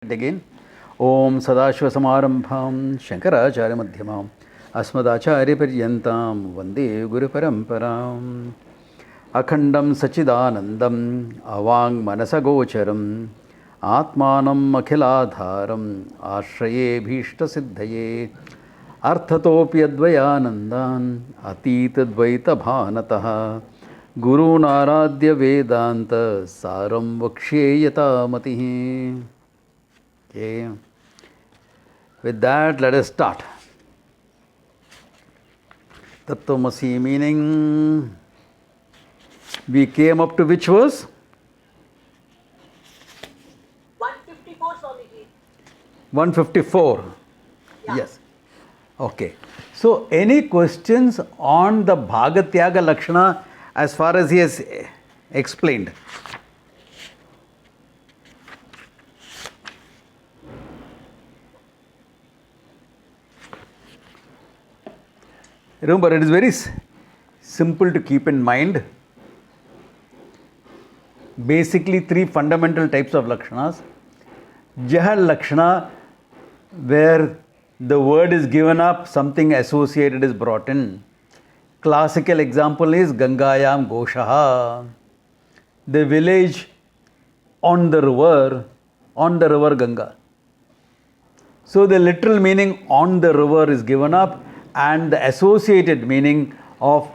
Again, Om Sadashiva Samarambham Shankaracharya Madhyamam Asmadacharya Paryantam Vande Guru Paramparam Akhandam Sachidanandam Avang Manasagocharam Atmanam Akhiladharam Ashraye Bhishta Siddhaye Arthatopi Advayanandan Atitadvaita Bhanataha Guru Naradya Vedanta Saram Vaksheyata Matihi. Okay. With that, let us start. Tattvamasi meaning, we came up to which verse? 154, Swamiji. 154. Yeah. Yes. Okay. So, any questions on the Bhagatyaga Lakshana as far as he has explained? Remember, it is very simple to keep in mind. Basically, three fundamental types of lakshanas. Jahal lakshana, where the word is given up, something associated is brought in. Classical example is Gangayam Goshaha, the village on the river Ganga. So the literal meaning on the river is given up, and the associated meaning of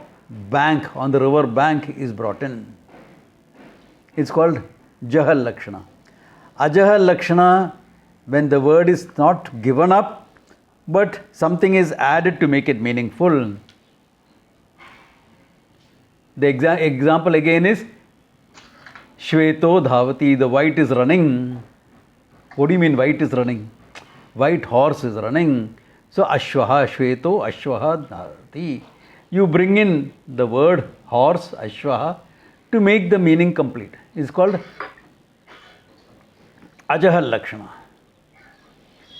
bank, on the river bank, is brought in. It's called Jahal Lakshana. Ajahal Lakshana, when the word is not given up, but something is added to make it meaningful. The example again is Shveto Dhavati, the white is running. What do you mean white is running? White horse is running. So, Ashwaha, Shveto, Ashwaha, Dhavati. You bring in the word horse, Ashwaha, to make the meaning complete. It's called Ajahal Lakshana.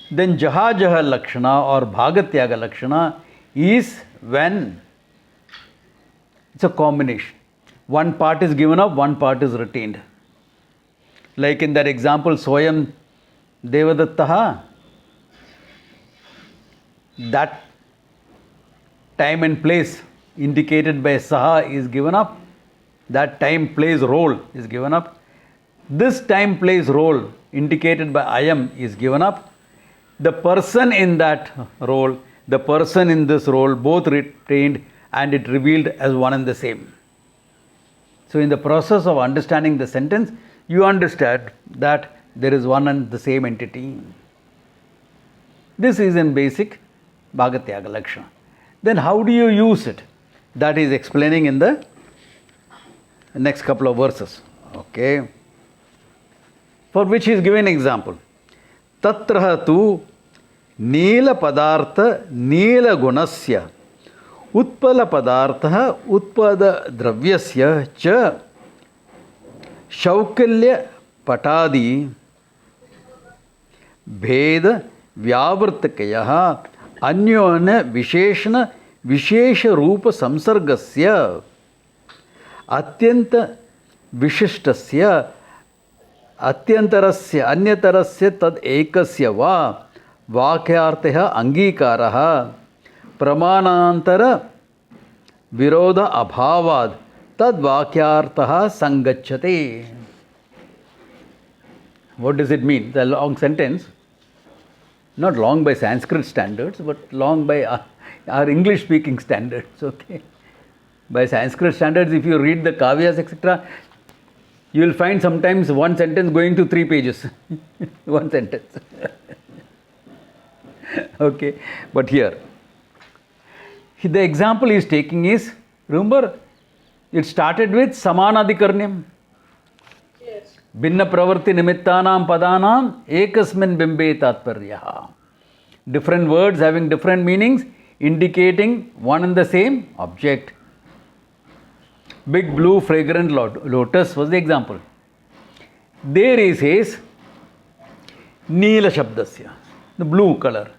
Then Jahajahal Lakshana or Bhagatyaga Lakshana is when it's a combination. One part is given up, one part is retained. Like in that example, Swayam Devadattaha, that time and place indicated by Saha is given up. That time, place, role is given up. This time, place, role indicated by Ayam is given up. The person in that role, the person in this role, both retained and it revealed as one and the same. So in the process of understanding the sentence, you understand that there is one and the same entity. This is in basic Bhagatyaga Lakshana. Then how do you use it? That is explaining in the next couple of verses. Okay. For which he is giving an example. Tatraha tu Neela Padartha Neela Gunasya Utpala Padartha Utpada Dravyasya Cha Shaukalya Patadi Bheda Vyavartakayaha Anyona Visheshana Vishesha Rupa Samsargasya Atyanta Vishishtasya Atyantarasya Anyatarasya Tad Ekasya Va Vakyarteha Angikaraha Pramanantara Viroda Abhavad Tad Vakyartaha Sangachate. What does it mean? The long sentence. Not long by Sanskrit standards, but long by our English speaking standards. Okay. By Sanskrit standards, if you read the kavyas, etc., you will find sometimes one sentence going to 3 pages. One sentence. Okay. But here, the example he is taking is, remember, it started with Samanadikarnyam. Yes. Binna pravarti nimittanam padanam ekasmin bimbe tatparyaha. Different words having different meanings, indicating one and the same object. Big blue fragrant lotus was the example. There he says Neela Shabdasya, the blue color.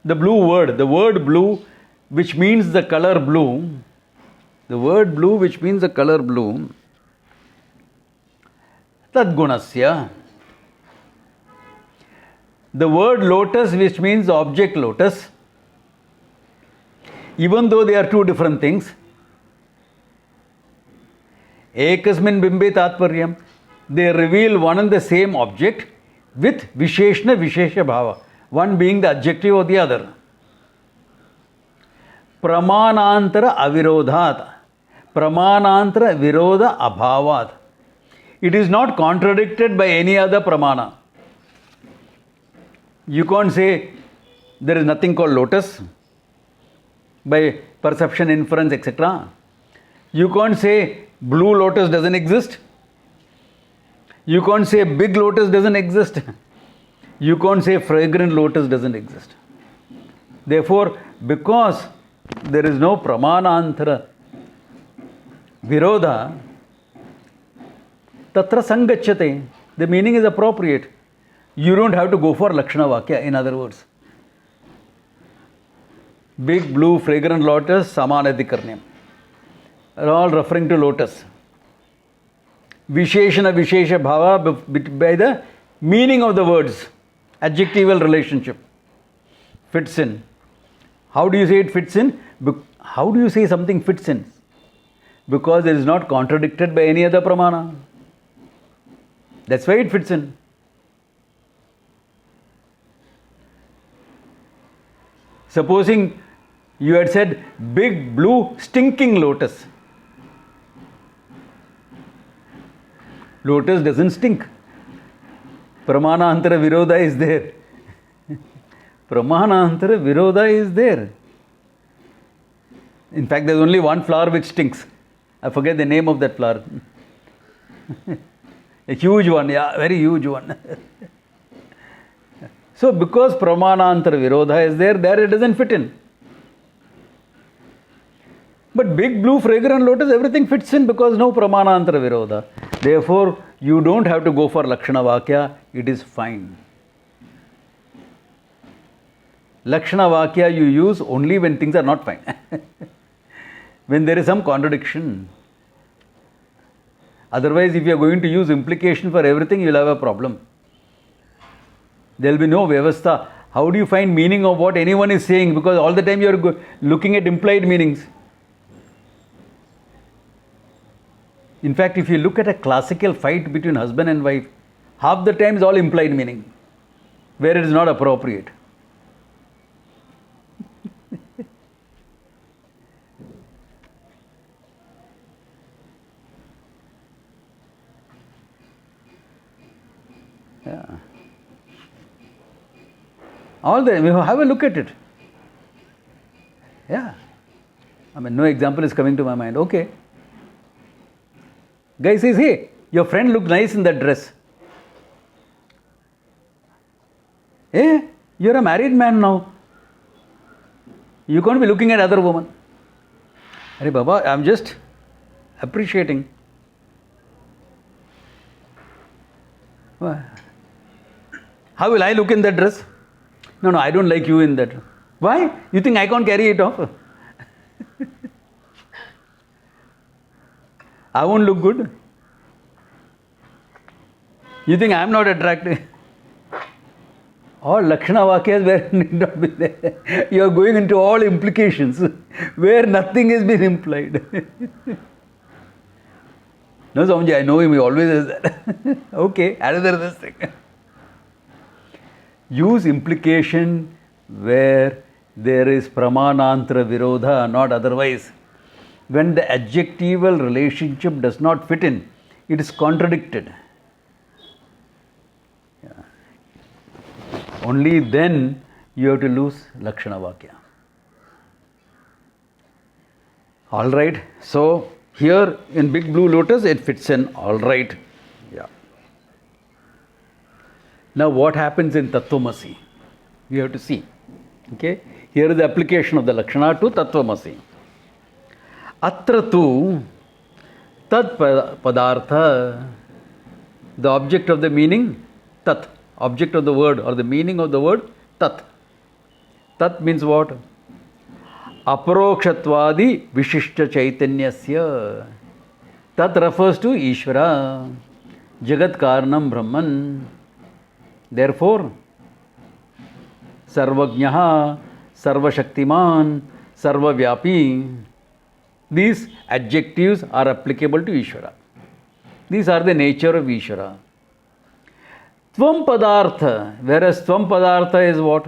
The blue word, the word blue, which means the color blue. The word blue, which means the color blue. Tadgunasya. The word lotus, which means object lotus, even though they are two different things, ekasmin bimbe tatparyam, they reveal one and the same object with visheshna vishesha bhava, one being the adjective of the other. Pramanantara avirodhat, pramanantara viroda abhavat. It is not contradicted by any other pramana. You can't say there is nothing called lotus by perception, inference, etc. You can't say blue lotus doesn't exist. You can't say big lotus doesn't exist. You can't say fragrant lotus doesn't exist. Therefore, because there is no pramanantara virodha, tatra sangachyate, the meaning is appropriate. You don't have to go for lakshana vakya, in other words. Big blue fragrant lotus, samanadhikarnyam, are all referring to lotus. Visheshana vishesha bhava by the meaning of the words, adjectival relationship fits in. How do you say it fits in? How do you say something fits in? Because it is not contradicted by any other pramana. That's why it fits in. Supposing you had said big blue stinking lotus. Lotus doesn't stink. Pramanantara virodha is there. Pramanantara virodha is there. In fact, there is only one flower which stinks. I forget the name of that flower. A huge one, yeah, very huge one. So, because pramanantara virodha is there it doesn't fit in. But big blue fragrant lotus, everything fits in because no pramanantara virodha. Therefore, you don't have to go for lakshana vakya, it is fine. Lakshana vakya you use only when things are not fine. When there is some contradiction. Otherwise, if you are going to use implication for everything, you will have a problem. There will be no vyavastha. How do you find meaning of what anyone is saying? Because all the time you are looking at implied meanings. In fact, if you look at a classical fight between husband and wife, half the time is all implied meaning, where it is not appropriate. Yeah. All the have a look at it. Yeah. I mean, no example is coming to my mind. Okay. Guy says, hey, your friend looked nice in that dress. Hey, you're a married man now. You can't be looking at other women. Hey, Baba, I'm just appreciating. How will I look in that dress? No, I don't like you in that. Why? You think I can't carry it off? I won't look good. You think I am not attractive? All lakshana vakyas where need not be there. You are going into all implications where nothing has been implied. No, Swamiji, I know him, he always says that. Okay, another this thing. Use implication where there is pramanantara virodha, not otherwise. When the adjectival relationship does not fit in, it is contradicted. Yeah. Only then you have to lose lakshana vakya. All right. So here in big blue lotus it fits in. All right. Yeah. Now what happens in Tattvamasi? We have to see. Okay. Here is the application of the lakshana to Tattvamasi. Atra tu tat padartha, the object of the meaning, tat, object of the word or the meaning of the word, tat. Tat means what? Aparokshatvadi vishishta chaitanyasya. Tat refers to Ishvara, Jagat Karanam Brahman. Therefore, Sarvajnaha, Sarvashaktiman, Sarvavyapi. These adjectives are applicable to Ishvara. These are the nature of Ishvara. Tvam Padartha, whereas Tvam Padartha is what?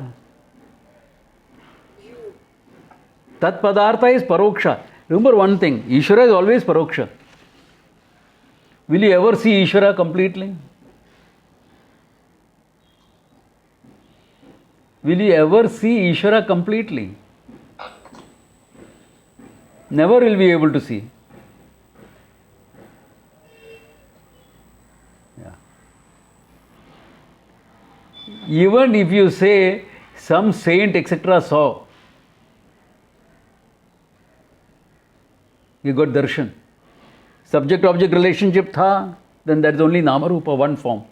Tat Padartha is Paroksha. Remember one thing, Ishvara is always Paroksha. Will you ever see Ishvara completely? Will you ever see Ishvara completely? Never will be able to see. Yeah. Even if you say some saint etc. saw, you got darshan. Subject-object relationship tha, then that is only Namarupa, one form.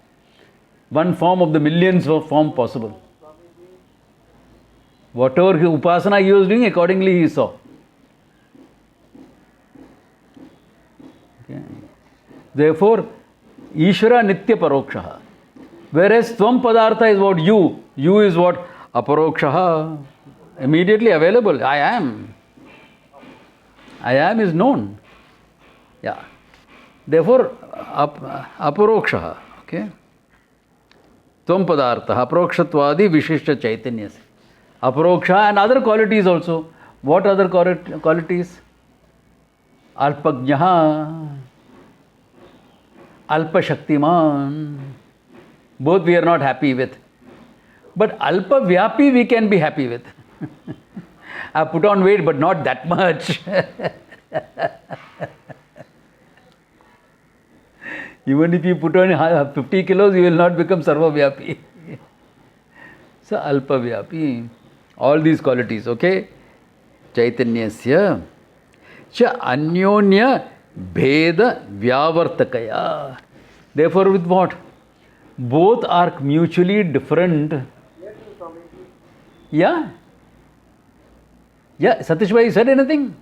One form of the millions of forms possible. Whatever upasana he was doing, accordingly he saw. Okay. Therefore, Ishvara Nitya Parokshaha. Whereas Tvam Padartha is what you is what Aparokshaha. Immediately available. I am. I am is known. Yeah. Therefore, Aparokshaha. Okay. Tvam Padartha, Aparokshatvadi Vishishta Chaitanyasya. Aparoksha and other qualities also. What other qualities? Alpajnaha, Alpashaktiman. Both we are not happy with. But Alpavyapi we can be happy with. I put on weight but not that much. Even if you put on 50 kilos, you will not become Sarvavyapi. So Alpavyapi. All these qualities, okay? Chaitanyasya cha anyonya bheda vyavartakaya. Therefore, with what? Both are mutually different. Yeah? Yeah, Satish bhai, you said anything?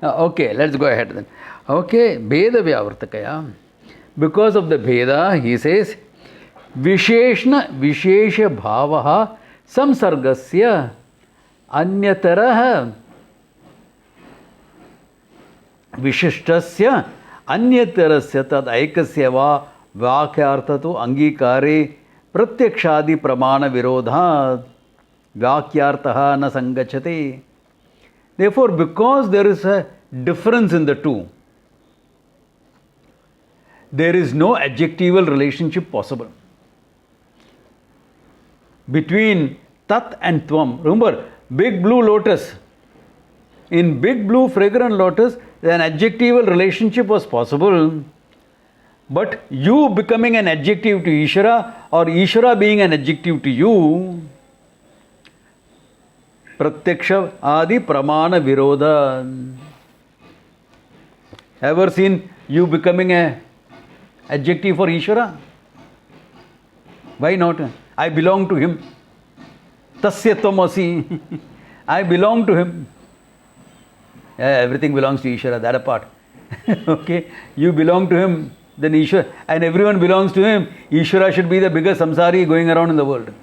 Okay, let's go ahead then. Okay, bheda vyavartakaya. Because of the bheda, he says, Visheshna Vishesha Bhavaha Samsargasya Anyataraha Vishishtasya Anyatarasya Tad Aikasya Va Vakyartatu Angikare Pratyakshadi Pramana Virodha Vakyartaha Na Sangachate. Therefore, because there is a difference in the two, there is no adjectival relationship possible between Tat and Tvam. Remember, big blue lotus. In big blue fragrant lotus, an adjectival relationship was possible. But you becoming an adjective to Ishvara or Ishvara being an adjective to you, Pratyaksha Adi Pramana Virodha. Ever seen you becoming an adjective for Ishvara? Why not? I belong to him. Tasya Tvamasi. I belong to him. Everything belongs to Ishvara, that apart. Okay? You belong to him, then Ishvara, and everyone belongs to him. Ishvara should be the biggest samsari going around in the world.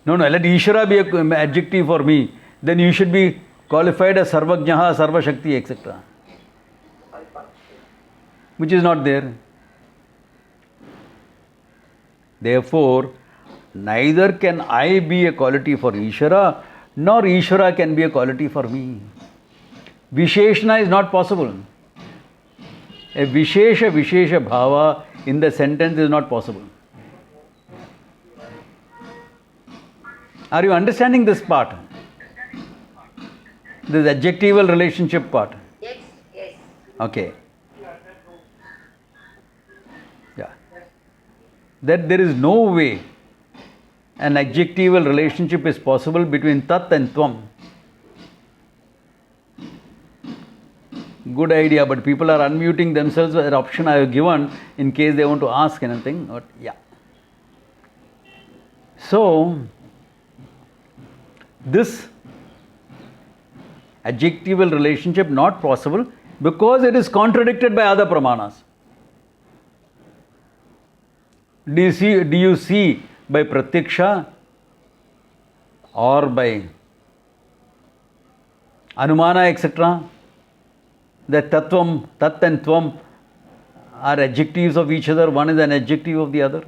No, let Ishvara be an adjective for me. Then you should be qualified as Sarvajnaha, Sarvashakti, etc. Which is not there. Therefore, neither can I be a quality for Ishvara, nor Ishvara can be a quality for me. Visheshna is not possible. A Vishesha Bhava in the sentence is not possible. Are you understanding this part? This adjectival relationship part? Yes, yes. Okay. Yeah. That there is no way an adjectival relationship is possible between Tat and Tvam. Good idea, but people are unmuting themselves. That option I have given in case they want to ask anything. But yeah. So, this adjectival relationship not possible because it is contradicted by other pramanas. Do you see by pratyaksha or by anumana, etc.? That tattvam, tat and tvam are adjectives of each other. One is an adjective of the other.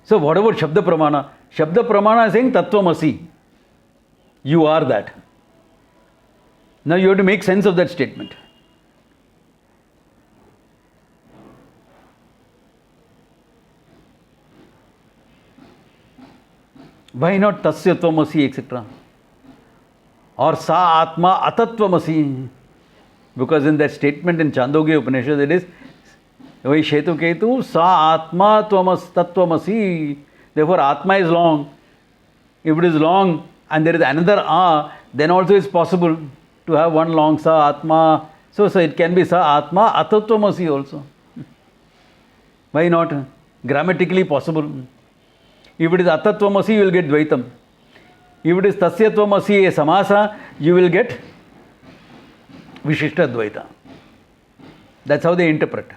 So what about Shabda Pramana? Shabda Pramana is saying Tattvamasi. You are that. Now you have to make sense of that statement. Why not Tasya Tvamasi, etc.? Or Sa Atma Atatvamasi? Because in that statement in Chandogya Upanishad it is Vai Shetu Ketu Sa Atma Tattvamasi. Therefore Atma is long. If it is long and there is another A, then also it's possible to have one long Sa Atma. So it can be Sa Atma Atatvamasi also. Why not? Grammatically possible. If it is Atatvamasi, you will get Dvaitam. If it is Tasyatvamasi, a Samasa, you will get Vishishta Dvaita. That's how they interpret.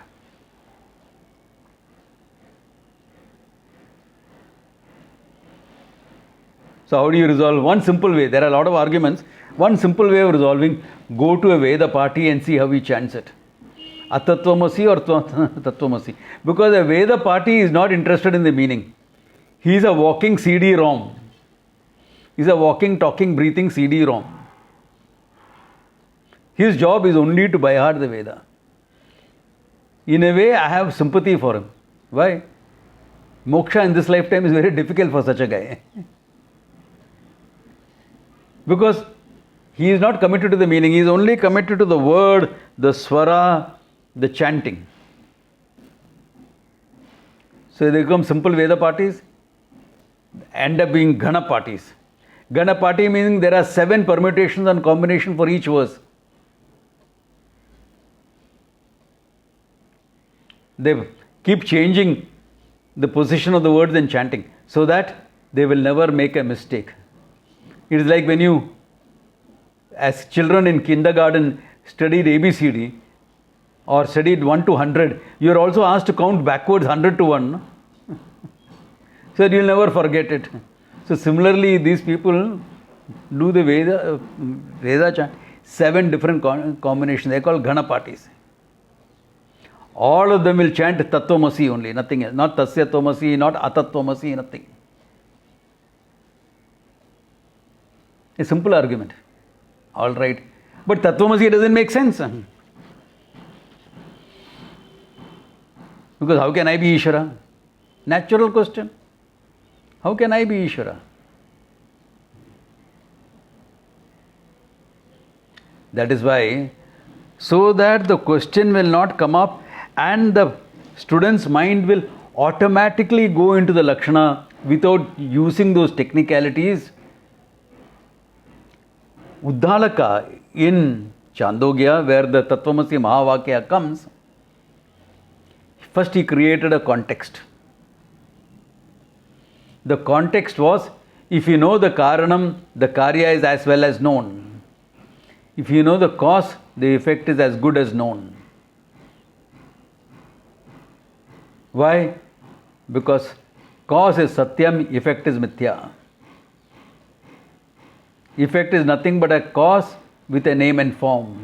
So how do you resolve? One simple way. There are a lot of arguments. One simple way of resolving: go to a Veda party and see how he chants it. Atatvamasi or Tattvamasi. Because a Veda party is not interested in the meaning. He is a walking CD-ROM. He is a walking, talking, breathing CD-ROM. His job is only to by heart the Veda. In a way, I have sympathy for him. Why? Moksha in this lifetime is very difficult for such a guy. Because he is not committed to the meaning. He is only committed to the word, the swara, the chanting. So they become simple Veda parties, end up being Ghana parties. Ghana party meaning there are 7 permutations and combinations for each verse. They keep changing the position of the words and chanting so that they will never make a mistake. It is like when you, as children in kindergarten, studied ABCD or studied 1 to 100, you are also asked to count backwards 100 to 1. No? So that you will never forget it. So similarly, these people do the Veda chant, 7 different combinations. They are called Ghana parties. All of them will chant Tattvamasi only, nothing else. Not Tasya Tvamasi, not Atatvamasi, nothing. A simple argument. All right. But Tattvamasi doesn't make sense. Because how can I be Ishvara? Natural question. How can I be Ishvara? That is why, so that the question will not come up and the student's mind will automatically go into the Lakshana without using those technicalities. Uddalaka in Chandogya, where the Tattvamasi Mahavakya comes, first he created a context. The context was, if you know the Karanam, the Karya is as well as known. If you know the cause, the effect is as good as known. Why? Because cause is Satyam, effect is Mithya. Effect is nothing but a cause with a name and form.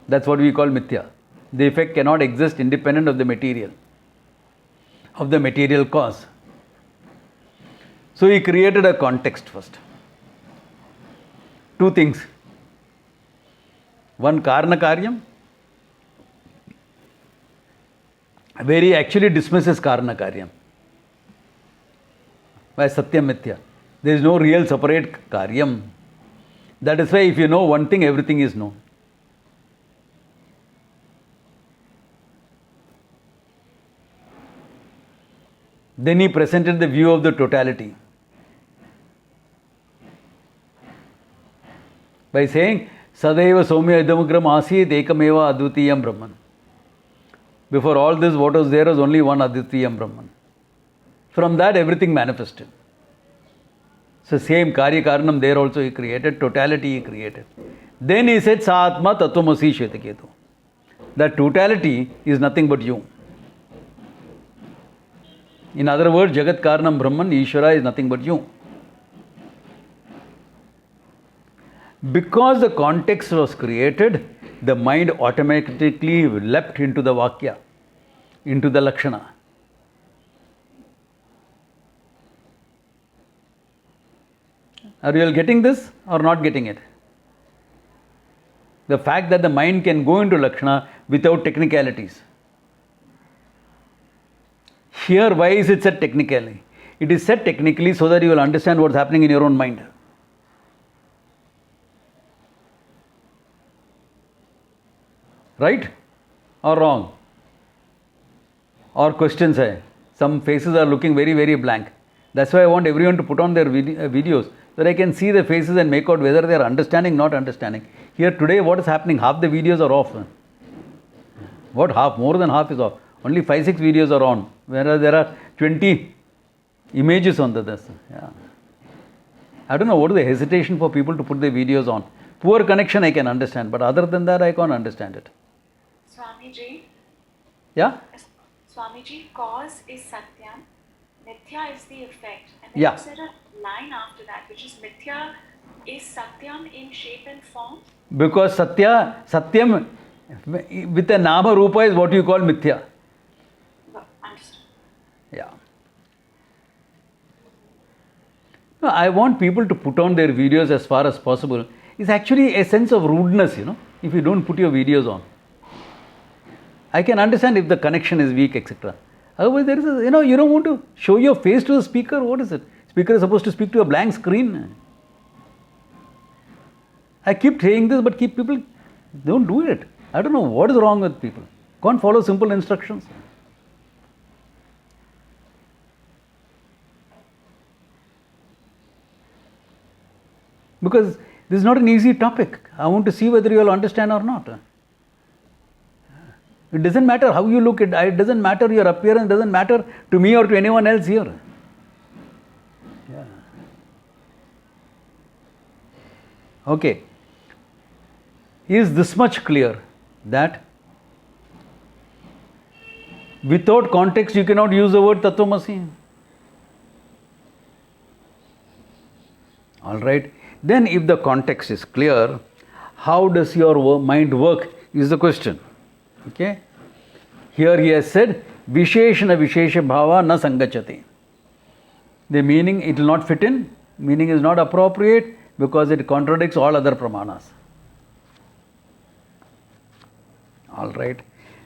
That's what we call Mithya. The effect cannot exist independent of the material cause. So he created a context first. 2 things. One, Karana Karyam, where he actually dismisses Karana Karyam by Satyam Mithya. There is no real separate Karyam. That is why if you know one thing, everything is known. Then he presented the view of the totality by saying, Sadaiva Soumya Idamugram Asit Ekameva Advitiyam Brahman. Before all this, what was there was only one Advitiyam Brahman. From that, everything manifested. So same Karya Karanam there also he created, totality he created. Then he said, Sa Atma Tattvamasi Shvetaketu. That totality is nothing but you. In other words, Jagat Karanam Brahman, Ishvara is nothing but you. Because the context was created, the mind automatically leapt into the Vakya, into the Lakshana. Are you all getting this or not getting it? The fact that the mind can go into Lakshana without technicalities. Here, why is it said technically? It is said technically so that you will understand what's happening in your own mind. Right or wrong? Or questions hai. Some faces are looking very, very blank. That's why I want everyone to put on their videos so that I can see their faces and make out whether they are understanding, not understanding. Here today, what is happening? Half the videos are off. What half? More than half is off. Only 5-6 videos are on. Whereas there are 20 images on this. Yeah. I don't know what is the hesitation for people to put their videos on. Poor connection I can understand, but other than that I can't understand it. Swamiji. Yeah? Swamiji, cause is Satyam, Mithya is the effect. And then Yeah. you said a line after that, which is Mithya is Satyam in shape and form. Because Satyam with a Nama Rupa is what you call Mithya. Understood. Yeah. No, I want people to put on their videos as far as possible. It's actually a sense of rudeness, if you don't put your videos on. I can understand if the connection is weak, etc. Otherwise, there is you don't want to show your face to the speaker. What is it? Speaker is supposed to speak to a blank screen. I keep saying this, but people don't do it. I don't know what is wrong with people. Can't follow simple instructions. Because this is not an easy topic. I want to see whether you all understand or not. It doesn't matter how you look, it doesn't matter your appearance, it doesn't matter to me or to anyone else here. Yeah. Okay. Is this much clear that without context you cannot use the word Tattvamasi? Alright. Then if the context is clear, how does your mind work is the question. Okay. Here he has said, Visheshana Vishesha Bhava na Sangachati. The meaning, it will not fit in, meaning is not appropriate because it contradicts all other pramanas. Alright.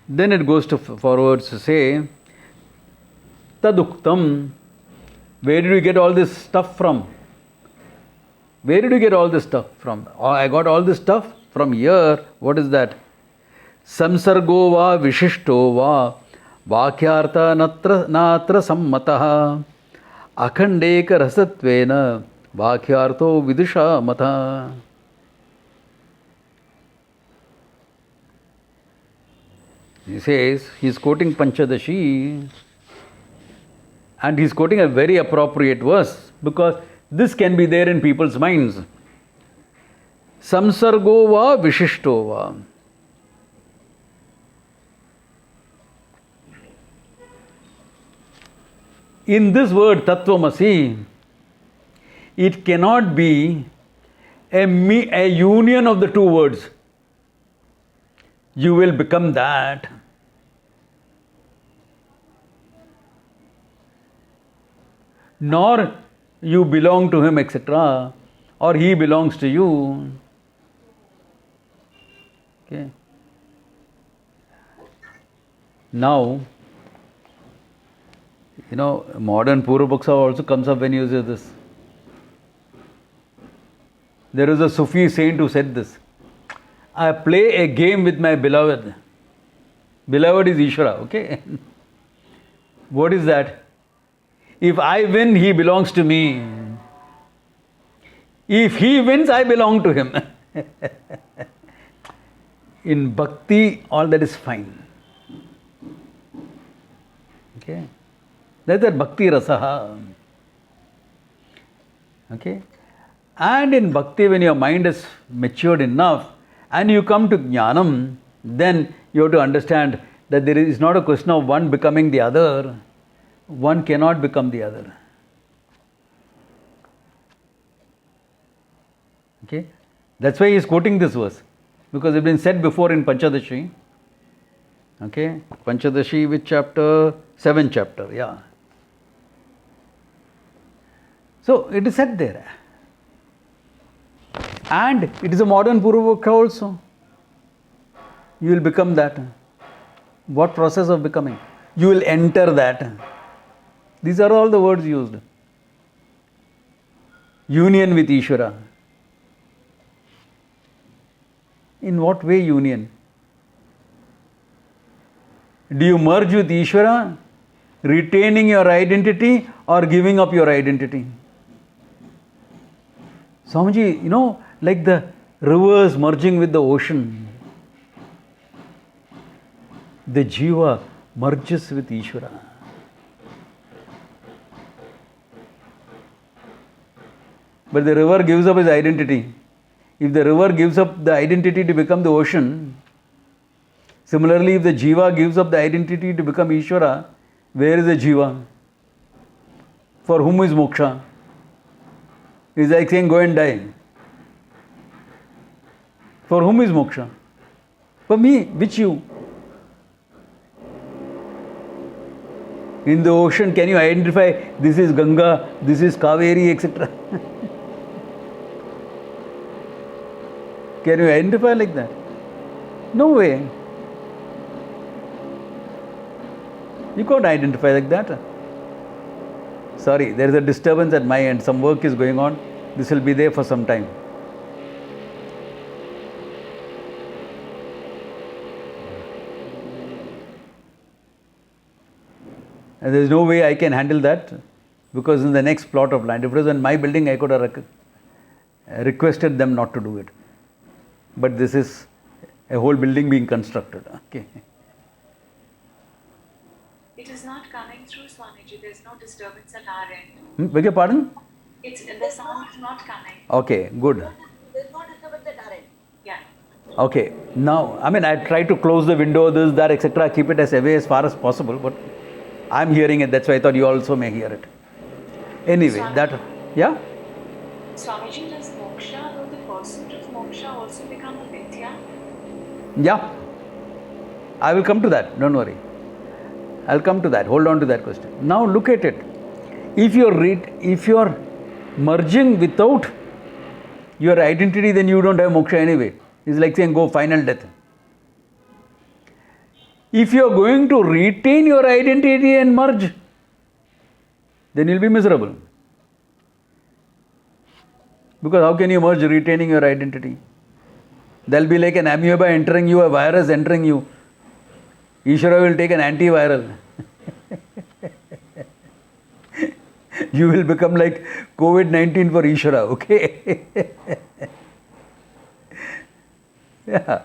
Then it goes to forwards to say, Taduktam. Where did you get all this stuff from? Where did you get all this stuff from? Oh, I got all this stuff from here. What is that? Samsargo va vishishto va vakyartha natra sammatah akhandeka rasatvena vakyartho vidusha mata. He says, he is quoting Panchadashi and he is quoting a very appropriate verse because this can be there in people's minds. Samsargo va vishishto va. In this word Tattvamasi, it cannot be a union of the two words. You will become that. Nor you belong to him, etc. Or he belongs to you. Okay. Now, modern Purvapaksa also comes up when you say this. There is a Sufi saint who said this. I play a game with my beloved. Beloved is Ishvara, okay? What is that? If I win, he belongs to me. If he wins, I belong to him. In bhakti, all that is fine. Okay? That's that bhakti rasaha. Okay? And in bhakti, when your mind is matured enough and you come to jnanam, then you have to understand that there is not a question of one becoming the other. One cannot become the other. Okay? That's why he is quoting this verse. Because it's been said before in Panchadashi. Okay? Panchadashi, which chapter? 7th chapter, yeah. So it is said there. And it is a modern Purvaka also. You will become that. What process of becoming? You will enter that. These are all the words used. Union with Ishvara. In what way union? Do you merge with Ishvara, retaining your identity or giving up your identity? Swamiji, like the rivers merging with the ocean, the jiva merges with Ishvara. But the river gives up its identity. If the river gives up the identity to become the ocean, similarly, if the jiva gives up the identity to become Ishvara, where is the jiva? For whom is moksha? It's like saying, go and die. For whom is moksha? For me, which you? In the ocean, can you identify this is Ganga, this is Kaveri, etc.? Can you identify like that? No way. You can't identify like that. Sorry, there is a disturbance at my end. Some work is going on. This will be there for some time. And there is no way I can handle that because in the next plot of land, if it was in my building, I could have requested them not to do it. But this is a whole building being constructed. Okay. It is not coming through, Swamiji. There's no disturbance at our end. Beg your pardon? The sound is not coming. Okay, good. There's no disturbance at our end. Yeah. Okay, now, I try to close the window, this, that, etc., keep it as away as far as possible, but I'm hearing it, that's why I thought you also may hear it. Anyway, Swami, yeah? Swamiji, does moksha, or the pursuit of moksha, also become a mithya? Yeah. I will come to that, don't worry. I'll come to that, hold on to that question. Now look at it. If you're merging without your identity, then you don't have moksha anyway. It's like saying go final death. If you're going to retain your identity and merge, then you'll be miserable. Because how can you merge retaining your identity? There'll be like an amoeba entering you, a virus entering you. Ishvara will take an antiviral. You will become like COVID-19 for Ishvara, okay? Yeah.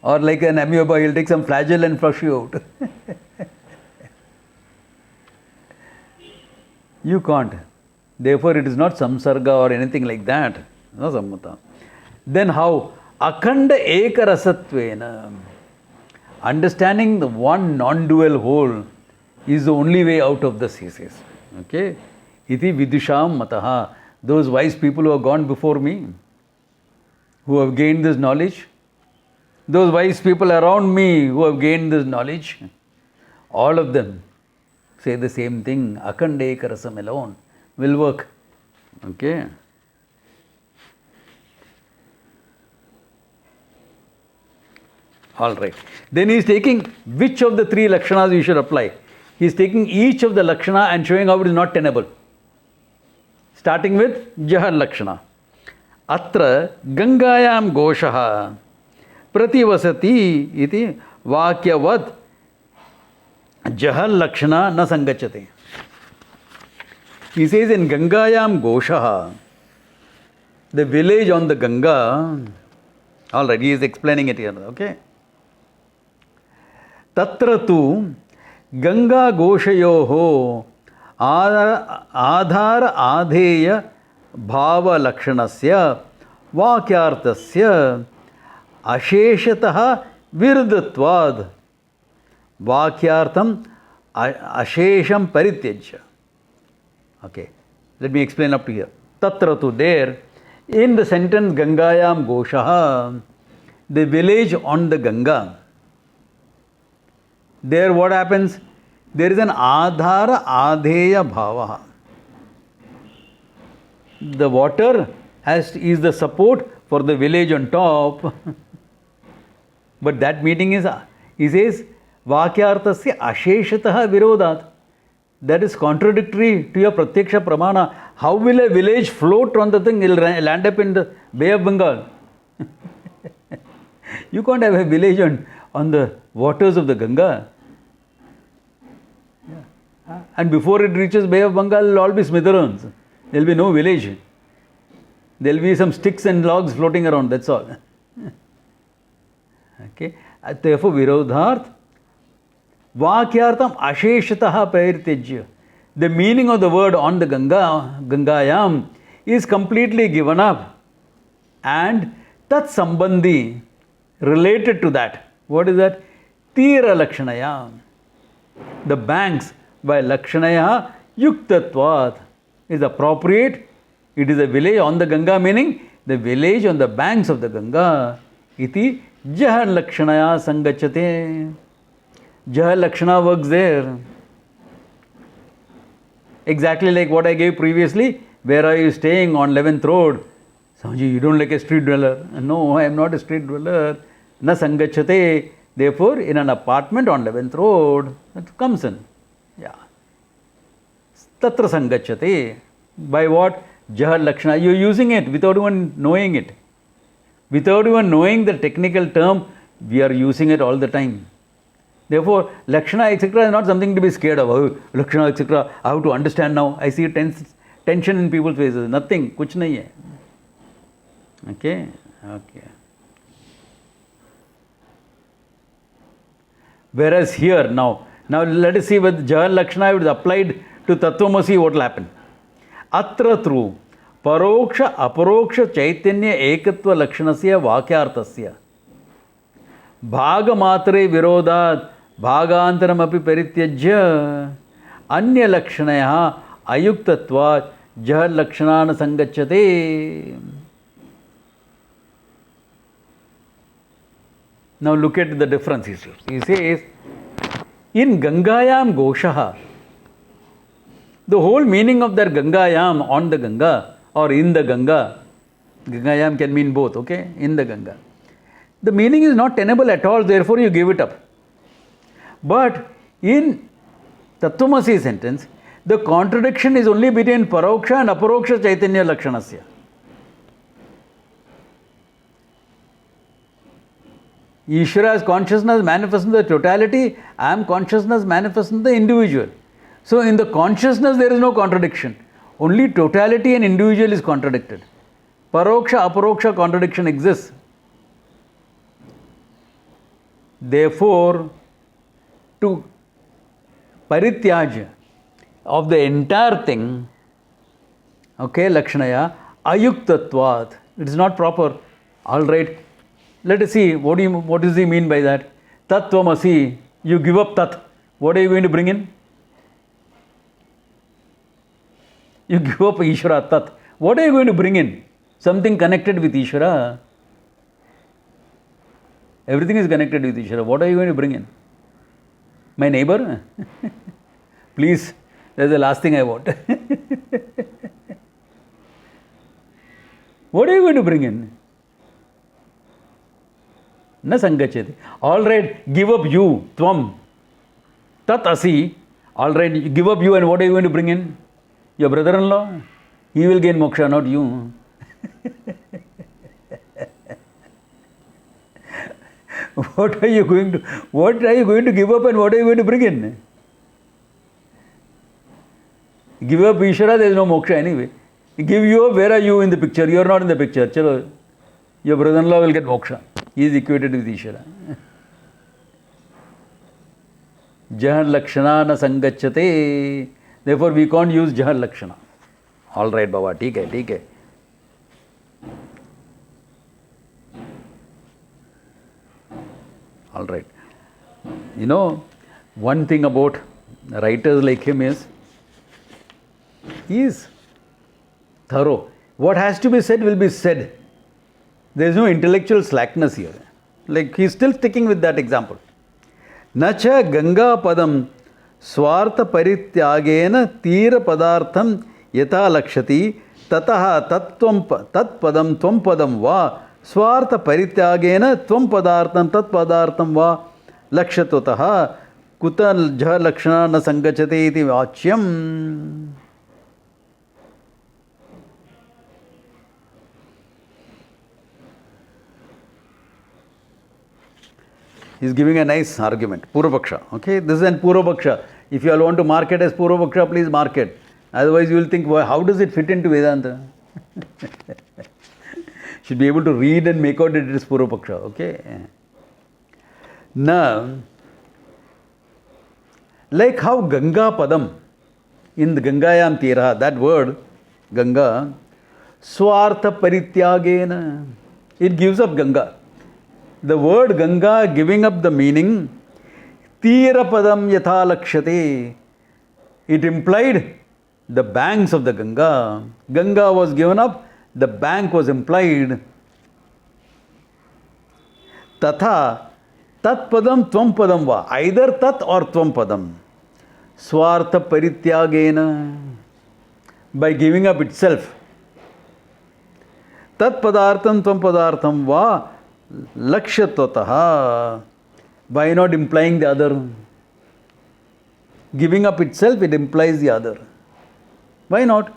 Or like an amoeba, he'll take some flagell and flush you out. You can't. Therefore, it is not samsarga or anything like that. No sammata. Then how? Akhanda ekarasattvena. Understanding the one non-dual whole is the only way out of this, he says. Okay? Iti vidusham mataha. Those wise people who have gone before me, who have gained this knowledge, those wise people around me who have gained this knowledge, all of them say the same thing. Akhanda ekarasam alone will work. Okay? All right. Then he is taking which of the three lakshanas you should apply. He is taking each of the lakshana and showing how it is not tenable. Starting with Jahar lakshana. Atra Gangayam Goshaha Prativasati iti Vakyavad Jahar lakshana na sangachate. He says in Gangayam Goshaha, the village on the Ganga, all right, he is explaining it here, okay? Tatra tu Ganga Goshayoho Adhara Adheya भावलक्षणस्य वाक्यार्थस्य अशेषतः विरुद्धत्वाद् वाक्यार्थम अशेषम परित्यज्य. Okay, let me explain up to here. Tatra tu, there, in the sentence Gangayam Goshaha, the village on the Ganga, there what happens? There is an Adhara Adheya Bhavaha. The water is the support for the village on top. But that meaning is, he says, Vakyarthasya Asheshataha Virodat. That is contradictory to your Pratyaksha Pramana. How will a village float on the thing? It will land up in the Bay of Bengal. You can't have a village on the waters of the Ganga. Yeah. And before it reaches Bay of Bengal, it will all be smithereens. There will be no village. There will be some sticks and logs floating around, that's all. Okay. Therefore, Virodharth, Vakyartham Asheshataha Pairitejya. The meaning of the word on the Gangayam is completely given up. And Tat Sambandhi, related to that. What is that? Tira Lakshanaya. The banks by Lakshanaya Yuktatvat is appropriate. It is a village on the Ganga, meaning the village on the banks of the Ganga. Iti Jahan Lakshanaya Sangachate. Jaha Lakshana works there. Exactly like what I gave previously. Where are you staying? On 11th Road. Swamiji, you don't like a street dweller. No, I am not a street dweller. Na Sangachate. Therefore, in an apartment on 11th Road, it comes in. Yeah. Tatra Sangachate. By what? Jaha Lakshana. You are using it without even knowing it. Without even knowing the technical term, we are using it all the time. Therefore, Lakshana, etc. is not something to be scared of. Oh, Lakshana, etc. I have to understand now. I see tension in people's faces. Nothing. Kuch nahi hai. Okay? Okay. Whereas here, now let us see with Jaha Lakshana, if it is applied to Tattvamasi, what will happen? Atra through Paroksha Aparoksha Chaitanya Ekatva Lakshanasya Vakyartasya Bhagamatre Virodat Bhagantaram api Perityajya Anya Lakshanaya Ayuktatva Jaha Lakshanana Sangachate. Now look at the difference. He says, in Gangayam Goshaha, the whole meaning of that Gangayam, on the Ganga or in the Ganga, Gangayam can mean both, okay? In the Ganga. The meaning is not tenable at all, therefore you give it up. But in Tattvamasi sentence, the contradiction is only between Paroksha and Aparoksha Chaitanya Lakshanasya. Ishvara's consciousness manifests in the totality, I am consciousness manifests in the individual. So in the consciousness there is no contradiction. Only totality and individual is contradicted. Paroksha, Aparoksha contradiction exists. Therefore, to Parityaj of the entire thing, okay, Lakshanaya, Ayuktatvat, it is not proper. Alright, let us see, what does he mean by that? Tattvamasi, you give up Tat. What are you going to bring in? You give up Ishvara Tat. What are you going to bring in? Something connected with Ishvara. Everything is connected with Ishvara. What are you going to bring in? My neighbor? Please, that's the last thing I want. What are you going to bring in? Na sangachati. Alright, give up you, tvam. Tat asi. Alright, give up you, and what are you going to bring in? Your brother-in-law? He will gain moksha, not you. What are you going to give up, and what are you going to bring in? Give up Ishvara, there is no moksha anyway. Give you up, where are you in the picture? You are not in the picture. Chalo, your brother-in-law will get moksha. He is equated with Ishvara. Jahan Lakshana na sangachate. Therefore, we can't use Jahan Lakshana. All right, Baba, theek hai. All right. You know, one thing about writers like him is, he is thorough. What has to be said will be said. There is no intellectual slackness here. Like he is still sticking with that example. Nacha Ganga Padam Swartha Parityagena Tira Padartham Yata Lakshati Tataha Tat Padam Tvam Padam Va Swartha Parityagena Tvam Padartham Tat Padartham Va Lakshatotaha Kuta Jha Lakshana Na Sangachate Iti Vachyam. He is giving a nice argument. Purvapaksha. Okay, this is an Purvapaksha. If you all want to market as Purvapaksha, please market. Otherwise, you will think, well, how does it fit into Vedanta? Should be able to read and make out that it is Purvapaksha. Okay. Now, like how Ganga Padam in the Gangayam Tira, that word Ganga, Swartha Parityagena, it gives up Ganga. The word Ganga giving up the meaning, Tira Padam Yatha Lakshate, it implied the banks of the Ganga. Ganga was given up, the bank was implied. Tatha, Tat Padam Tvam Padam Va, either Tat or Tvam Padam. Swartha Parityagena, by giving up itself. Tat Padartham Tvam Padartham Va, Lakshyatotaha, by not implying the other. Giving up itself, it implies the other. Why not?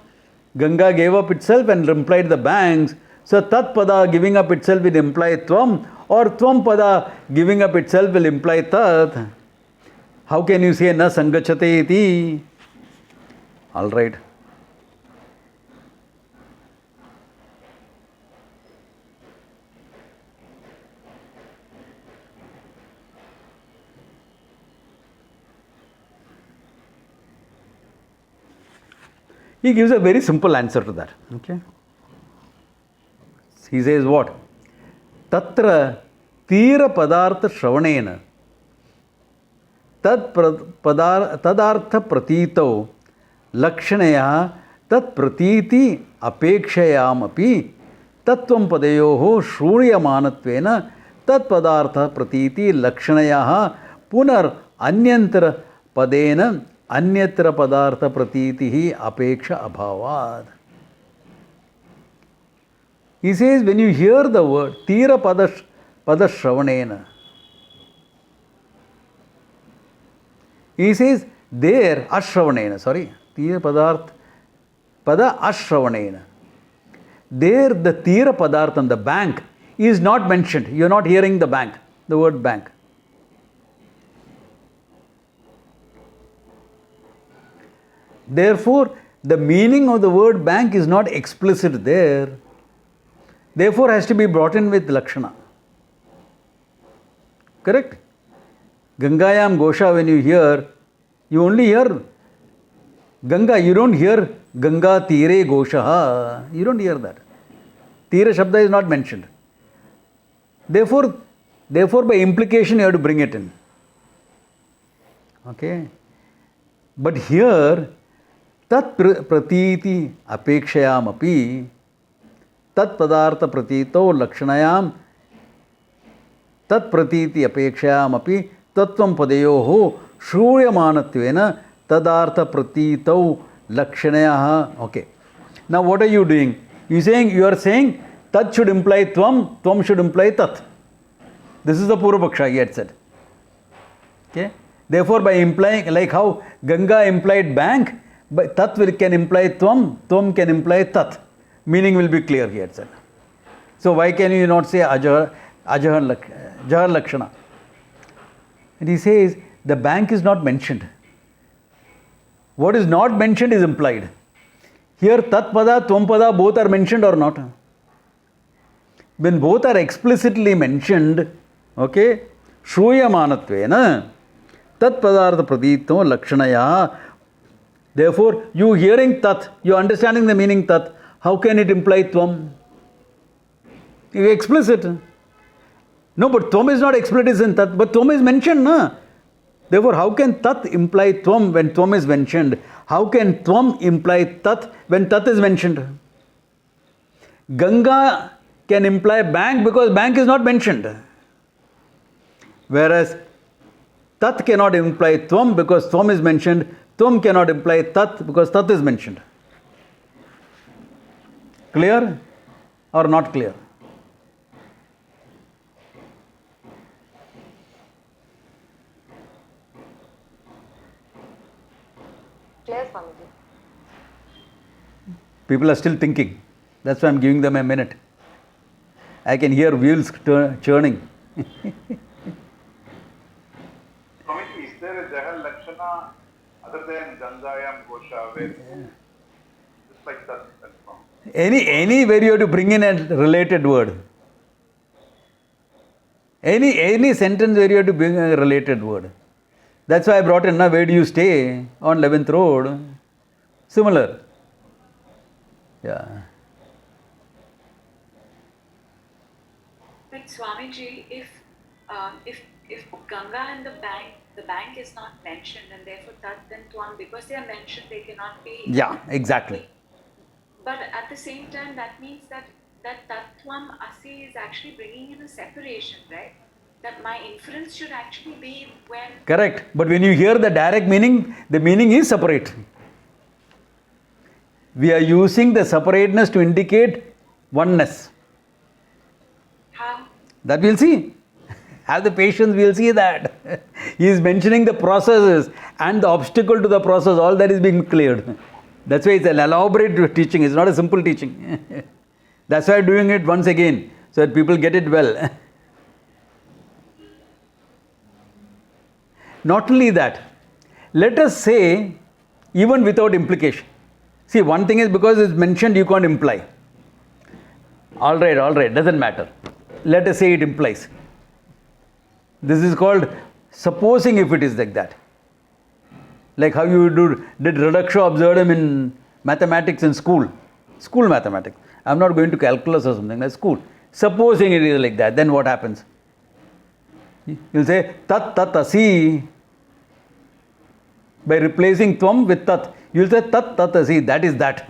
Ganga gave up itself and implied the banks. So Tat Pada giving up itself will imply Tvam, or Tvam Pada giving up itself will imply Tat. How can you say Na Sangachate iti? All right. He gives a very simple answer to that. Okay. He says what? Tatra Tira Padartha Shravanena Tadartha Pratito Lakshanaya Tat Pratiti Apekshayamapi Tattvam Padayoho Shruryamanattvena Tat Padartha Pratiti Lakshanaya Punar Anyantara Padena Anyatra Padartha Pratitihi Apeksha Abhavad. He says, when you hear the word Tira Padashravanena, he says, there Ashravanena, Tira Padartha Pada Ashravanena. There the Tira Padartham, the bank, is not mentioned. You are not hearing the bank, the word bank. Therefore, the meaning of the word bank is not explicit there. Therefore, has to be brought in with Lakshana. Correct? Gangayam Gosha, when you hear, you only hear Ganga, you don't hear Ganga Tire Gosha. You don't hear that. Tira Shabda is not mentioned. Therefore, by implication, you have to bring it in. Okay? But here, Tat Pratiti Apekshayam Api, Tat Padartha Pratito Lakshanayam, Tat Pratiti Apekshayam Api, Tattvam Padayoho Shruyamanatvena Tadartha Pratito Lakshanaya. Okay. Now what are you doing? You are saying Tat should imply Tvam, Tvam should imply Tat. This is the Purvapaksha he had said. Okay. Therefore, by implying, like how Ganga implied bank, but Tat can imply Tvam, Tvam can imply Tat. Meaning will be clear, he had said. So why can you not say Jahar Lakshana? And he says, the bank is not mentioned. What is not mentioned is implied. Here Tat Pada, Tvam Pada, both are mentioned or not? When both are explicitly mentioned, okay, Shruyamanatvena, Tat Padartha Pradito Lakshanaya. Therefore, you hearing Tat, you understanding the meaning Tat, how can it imply Tvam? Explicit. No, but Tvam is not explicit in Tat, but Tvam is mentioned, na? Therefore, how can Tat imply Tvam when Tvam is mentioned? How can Tvam imply Tat when Tat is mentioned? Ganga can imply bank because bank is not mentioned. Whereas Tat cannot imply Tvam because Tvam is mentioned. Tvam cannot imply Tat because Tat is mentioned. Clear or not clear? Clear, Swamiji. People are still thinking. That's why I'm giving them a minute. I can hear wheels churning. Swamiji, is there a Jahal Lakshana other than Gangayam Gosha where just like that? Any where you have to bring in a related word. Any sentence where you have to bring a related word. That's why I brought in, where do you stay? On 11th Road. Similar. Yeah. But Swamiji, if Ganga and the bank is not mentioned, and therefore Tat and Tvam, because they are mentioned, they cannot be. Yeah, exactly. But at the same time, that means that Tattvam Asi is actually bringing in a separation, right? That my inference should actually be when. Correct. But when you hear the direct meaning, the meaning is separate. We are using the separateness to indicate oneness. How? That we'll see. Have the patience, we'll see that. He is mentioning the processes and the obstacle to the process, all that is being cleared. That's why it's an elaborate teaching, it's not a simple teaching. That's why I'm doing it once again, so that people get it well. Not only that, let us say, even without implication. See, one thing is because it's mentioned, you can't imply. All right, doesn't matter. Let us say it implies. This is called supposing if it is like that. Like how you did reductio absurdum in mathematics in school. School mathematics. I'm not going to calculus or something, that's school. Supposing it is like that, then what happens? You'll say tat asi. By replacing tvam with tat, you'll say tat asi, that is that.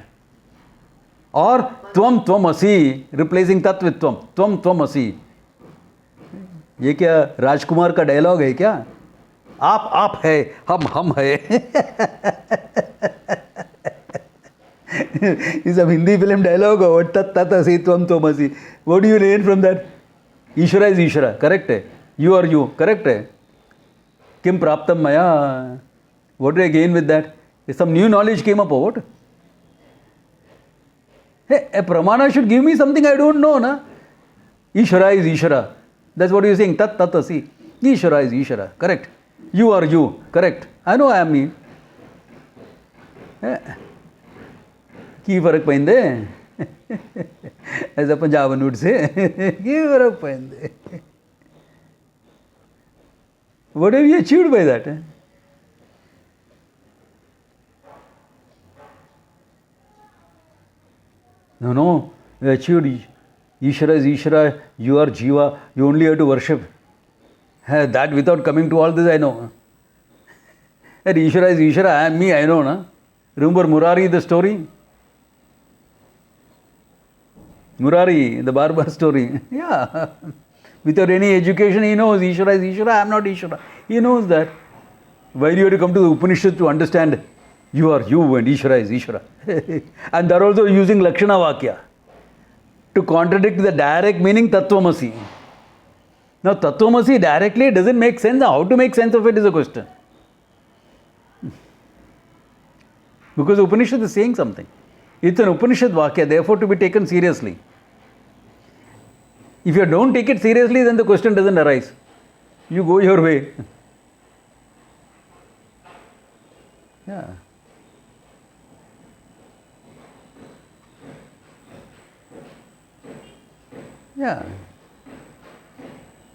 Or tvam asi, replacing tat with tvam asi. ये क्या राजकुमार का dialogue है क्या? आप है, हम है. It's a Hindi film dialogue. Tat asi, tvam asi. What do you learn from that? Ishvara is Ishvara, correct है. You are you, correct है. Kim praptam maya. What do I gain with that? Some new knowledge came up or what? Hey, a pramana should give me something I don't know, na? Ishvara is Ishvara. That's what you're saying. Tat asi. Ishvara is Ishvara. Correct. You are you. Correct. I know I am me. की फर्क पैंदे ऐसा पंजाबन would say की फर्क पैंदे. What have you achieved by that? No, you achieved. Ishvara is Ishvara, you are Jiva, you only have to worship. That without coming to all this, I know. That Ishvara is Ishvara, I am me, I know. Na? Remember Murari, the story? Murari, the barber story. Yeah. Without any education, he knows Ishvara is Ishvara, I am not Ishvara. He knows that. Why do you have to come to the Upanishad to understand you are you and Ishvara is Ishvara? And they are also using Lakshana Vakya to contradict the direct meaning Tattvamasi. Now, Tattvamasi directly doesn't make sense. How to make sense of it is a question. Because Upanishad is saying something. It's an Upanishad Vakya, therefore to be taken seriously. If you don't take it seriously, then the question doesn't arise. You go your way. Yeah. Yeah.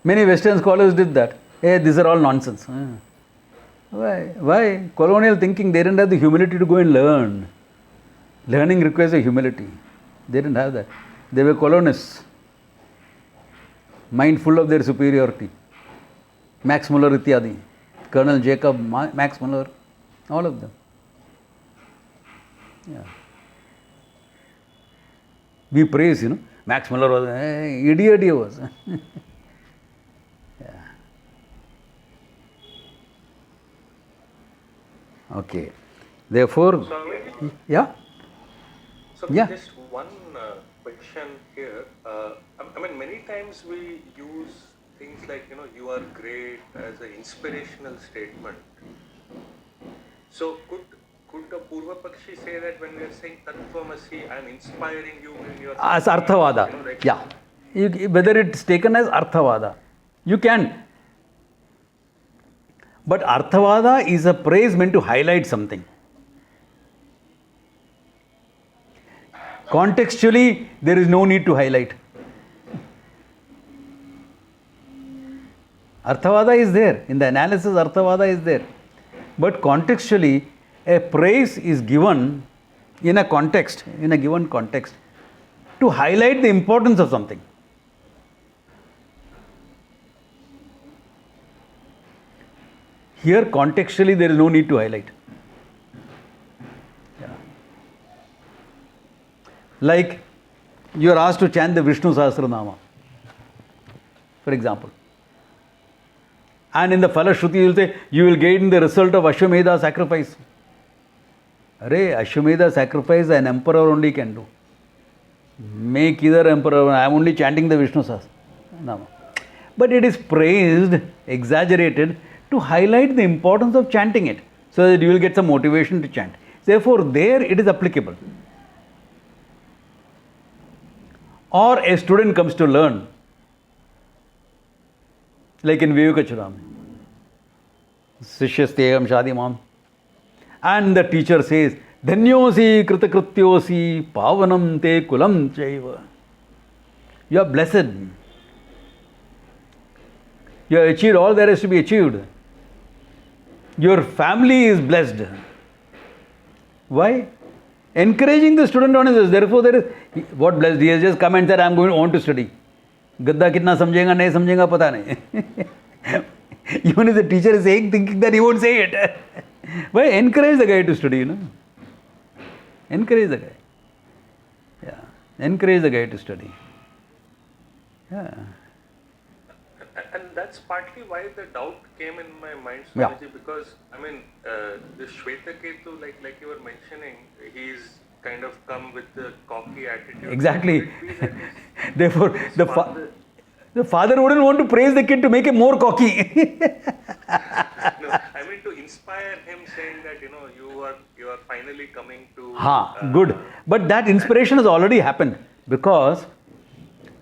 Many Western scholars did that. Hey, these are all nonsense. Why? Colonial thinking, they didn't have the humility to go and learn. Learning requires a humility. They didn't have that. They were colonists. mindful of their superiority. Max Muller ityadi, Colonel Jacob, Max Muller, all of them. Yeah. We praise, Max Muller was idiot he was. Yeah. Okay. Therefore, Swami, yeah. so Yeah. just one question here. I mean, many times we use things like, you are great as an inspirational statement. So could a Purva Pakshi say that when we are saying Tattvamasi, I am inspiring you in your... As Arthavada. Yeah. Whether it's taken as Arthavada. You can. But Arthavada is a praise meant to highlight something. Contextually, there is no need to highlight. Arthavada is there. In the analysis, Arthavada is there. But contextually, a praise is given in a context, in a given context, to highlight the importance of something. Here, contextually, there is no need to highlight. Yeah. Like, you are asked to chant the Vishnu Sahasranama, for example. And in the Falashruti, you will say, you will gain the result of Ashwamedha sacrifice. Arey, Ashwamedha sacrifice an emperor only can do. Make either emperor, I am only chanting the Vishnu Sahasranama. But it is praised, exaggerated, to highlight the importance of chanting it, so that you will get some motivation to chant. Therefore, there it is applicable. Or a student comes to learn, like in Vivekachurami, Sishyasteham Shadimam, and the teacher says, Dhanyosi kritakrityosi pavanam te kulam chaiva. You are blessed. You have achieved all there is to be achieved. Your family is blessed. Why? Encouraging the student on his. Therefore, there is what blessed. He has just come and said, I am going on to study. Gadda kitna samjhenga, nahi samjhenga, pata nahi. Even if the teacher is saying, thinking that he won't say it. Why? Encourage the guy to study, Encourage the guy. Yeah. Encourage the guy to study. Yeah. And that's partly why the doubt came in my mind, Yeah. Swamiji, because, I mean, the Shvetaketu, like you were mentioning, he's kind of come with the cocky attitude. Exactly. Could it be that his- Therefore, his the father wouldn't want to praise the kid to make him more cocky. No, I mean to inspire him, saying that you are finally coming to. Good. But that inspiration has already happened, because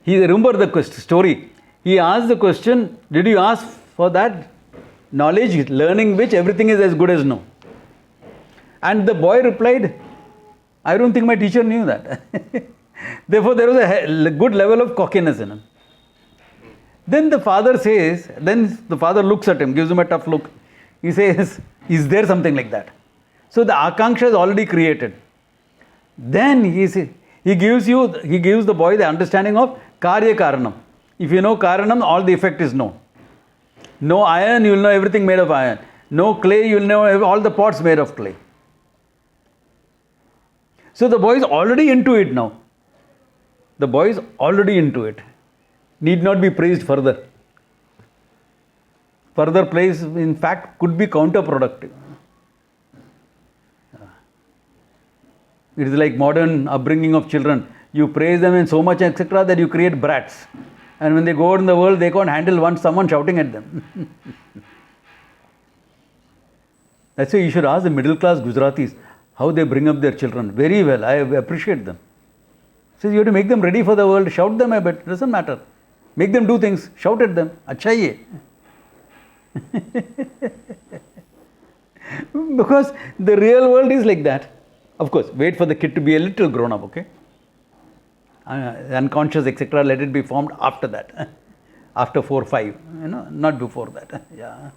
he remember the story. He asked the question, did you ask for that knowledge, learning which everything is as good as no? And the boy replied, I don't think my teacher knew that. Therefore, there was a good level of cockiness in him. Then the father looks at him, gives him a tough look. He says, is there something like that? So the akanksha is already created. Then he gives the boy the understanding of karya karanam. If you know karanam, all the effect is known. No iron, you will know everything made of iron. No clay, you will know all the pots made of clay. So the boy is already into it now. The boy is already into it. Need not be praised further. Further praise, in fact, could be counterproductive. It is like modern upbringing of children. You praise them in so much, etc., that you create brats. And when they go out in the world, they can't handle someone shouting at them. That's why you should ask the middle class Gujaratis how they bring up their children. Very well, I appreciate them. So you have to make them ready for the world, shout them a bit, it doesn't matter. Make them do things, shout at them. Achha ye. Because the real world is like that. Of course, wait for the kid to be a little grown up, okay? Unconscious, etc., let it be formed after that. After 4 or 5, not before that. Yeah.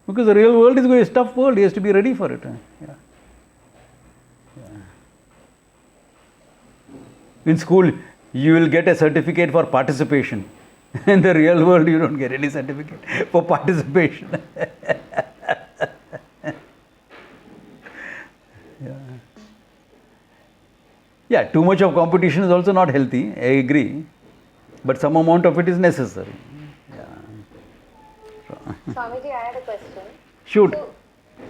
Because the real world is a tough world, he has to be ready for it. Yeah. Yeah. In school, you will get a certificate for participation. In the real world, you don't get any certificate for participation. Yeah, too much of competition is also not healthy, I agree. But some amount of it is necessary. Swamiji, I had a question. Shoot.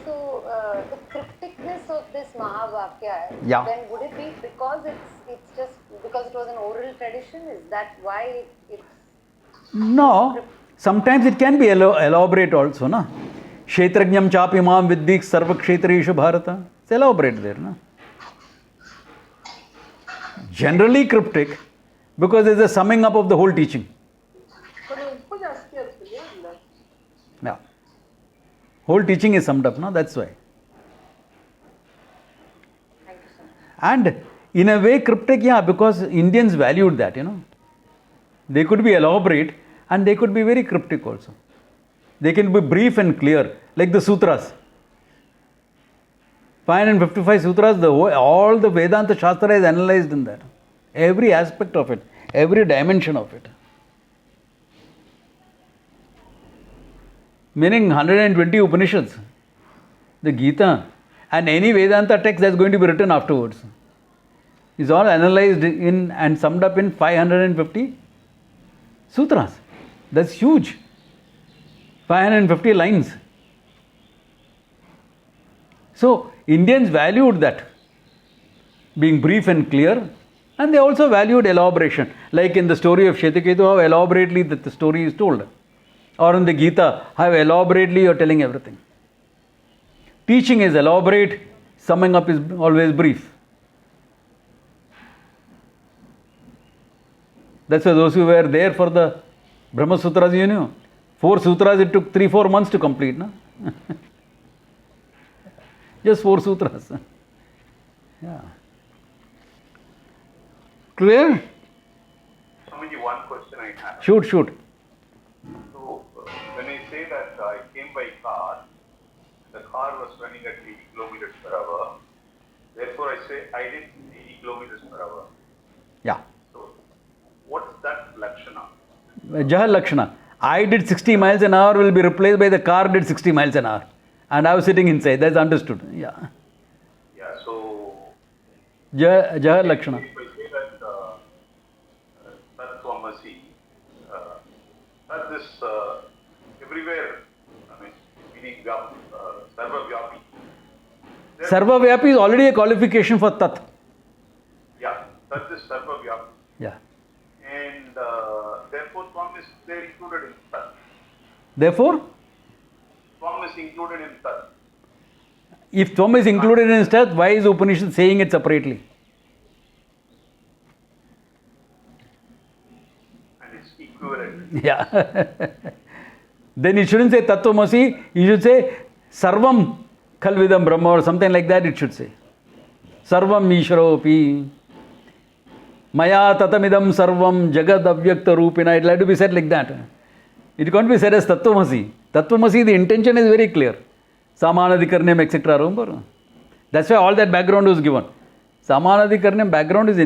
So the crypticness of this Mahavakya, Yeah. then would it be because it's just because it was an oral tradition? Is that why it's No, sometimes it can be elaborate also, na? Kshetrajnam chapi mam viddik sarva kshetreshu bharata. It's elaborate there, na? Generally cryptic because it's a summing up of the whole teaching. Yeah. Whole teaching is summed up, no? That's why. Thank you so much. And in a way cryptic, yeah, because Indians valued that, They could be elaborate and they could be very cryptic also. They can be brief and clear, like the sutras. 555 sutras, all the Vedanta Shastra is analyzed in that. Every aspect of it, every dimension of it. Meaning 120 Upanishads, the Gita, and any Vedanta text that's going to be written afterwards is all analyzed in and summed up in 550 sutras. That's huge. 550 lines. So, Indians valued that, being brief and clear, and they also valued elaboration. Like in the story of Shetaketu, how elaborately that the story is told. Or in the Gita, how elaborately you are telling everything. Teaching is elaborate, summing up is always brief. That's why those who were there for the Brahma Sutras, 4 sutras it took 3-4 months to complete. No? Just 4 sutras. Yeah. Clear? Swamiji, one question I have. Shoot. So, when I say that I came by car, the car was running at 80 kilometers per hour. Therefore, I say I did 80 kilometers per hour. Yeah. So, what's that Lakshana? Jahal Lakshana. I did 60 miles an hour will be replaced by the car did 60 miles an hour. And I was sitting inside. That's understood. Yeah. Yeah, so Jahal Lakshana. if I say that Tattvamasi, that this everywhere, meaning Sarva Vyapi. Sarva Vyapi is already a qualification for Tat. Yeah, that is Sarva Vyapi. Yeah. And therefore, Swam is there included in Tat. Therefore, Swam is included in Tat. if Swami is included in Tat, why is Upanishad saying it separately? And it's equivalent. Yeah. Then it shouldn't say Tattvamasi, you should say Sarvam Khalvidam Brahma or something like that it should say. Sarvam Ishwaropi. Maya Tatamidam Sarvam Jagad Avyakta Rupina. It will have to be said like that. It can't be said as Tattvamasi. Tattvamasi, the intention is very clear. Samanadikarnyam, etc. Remember? That's why all that background was given. Samanadikarnyam background is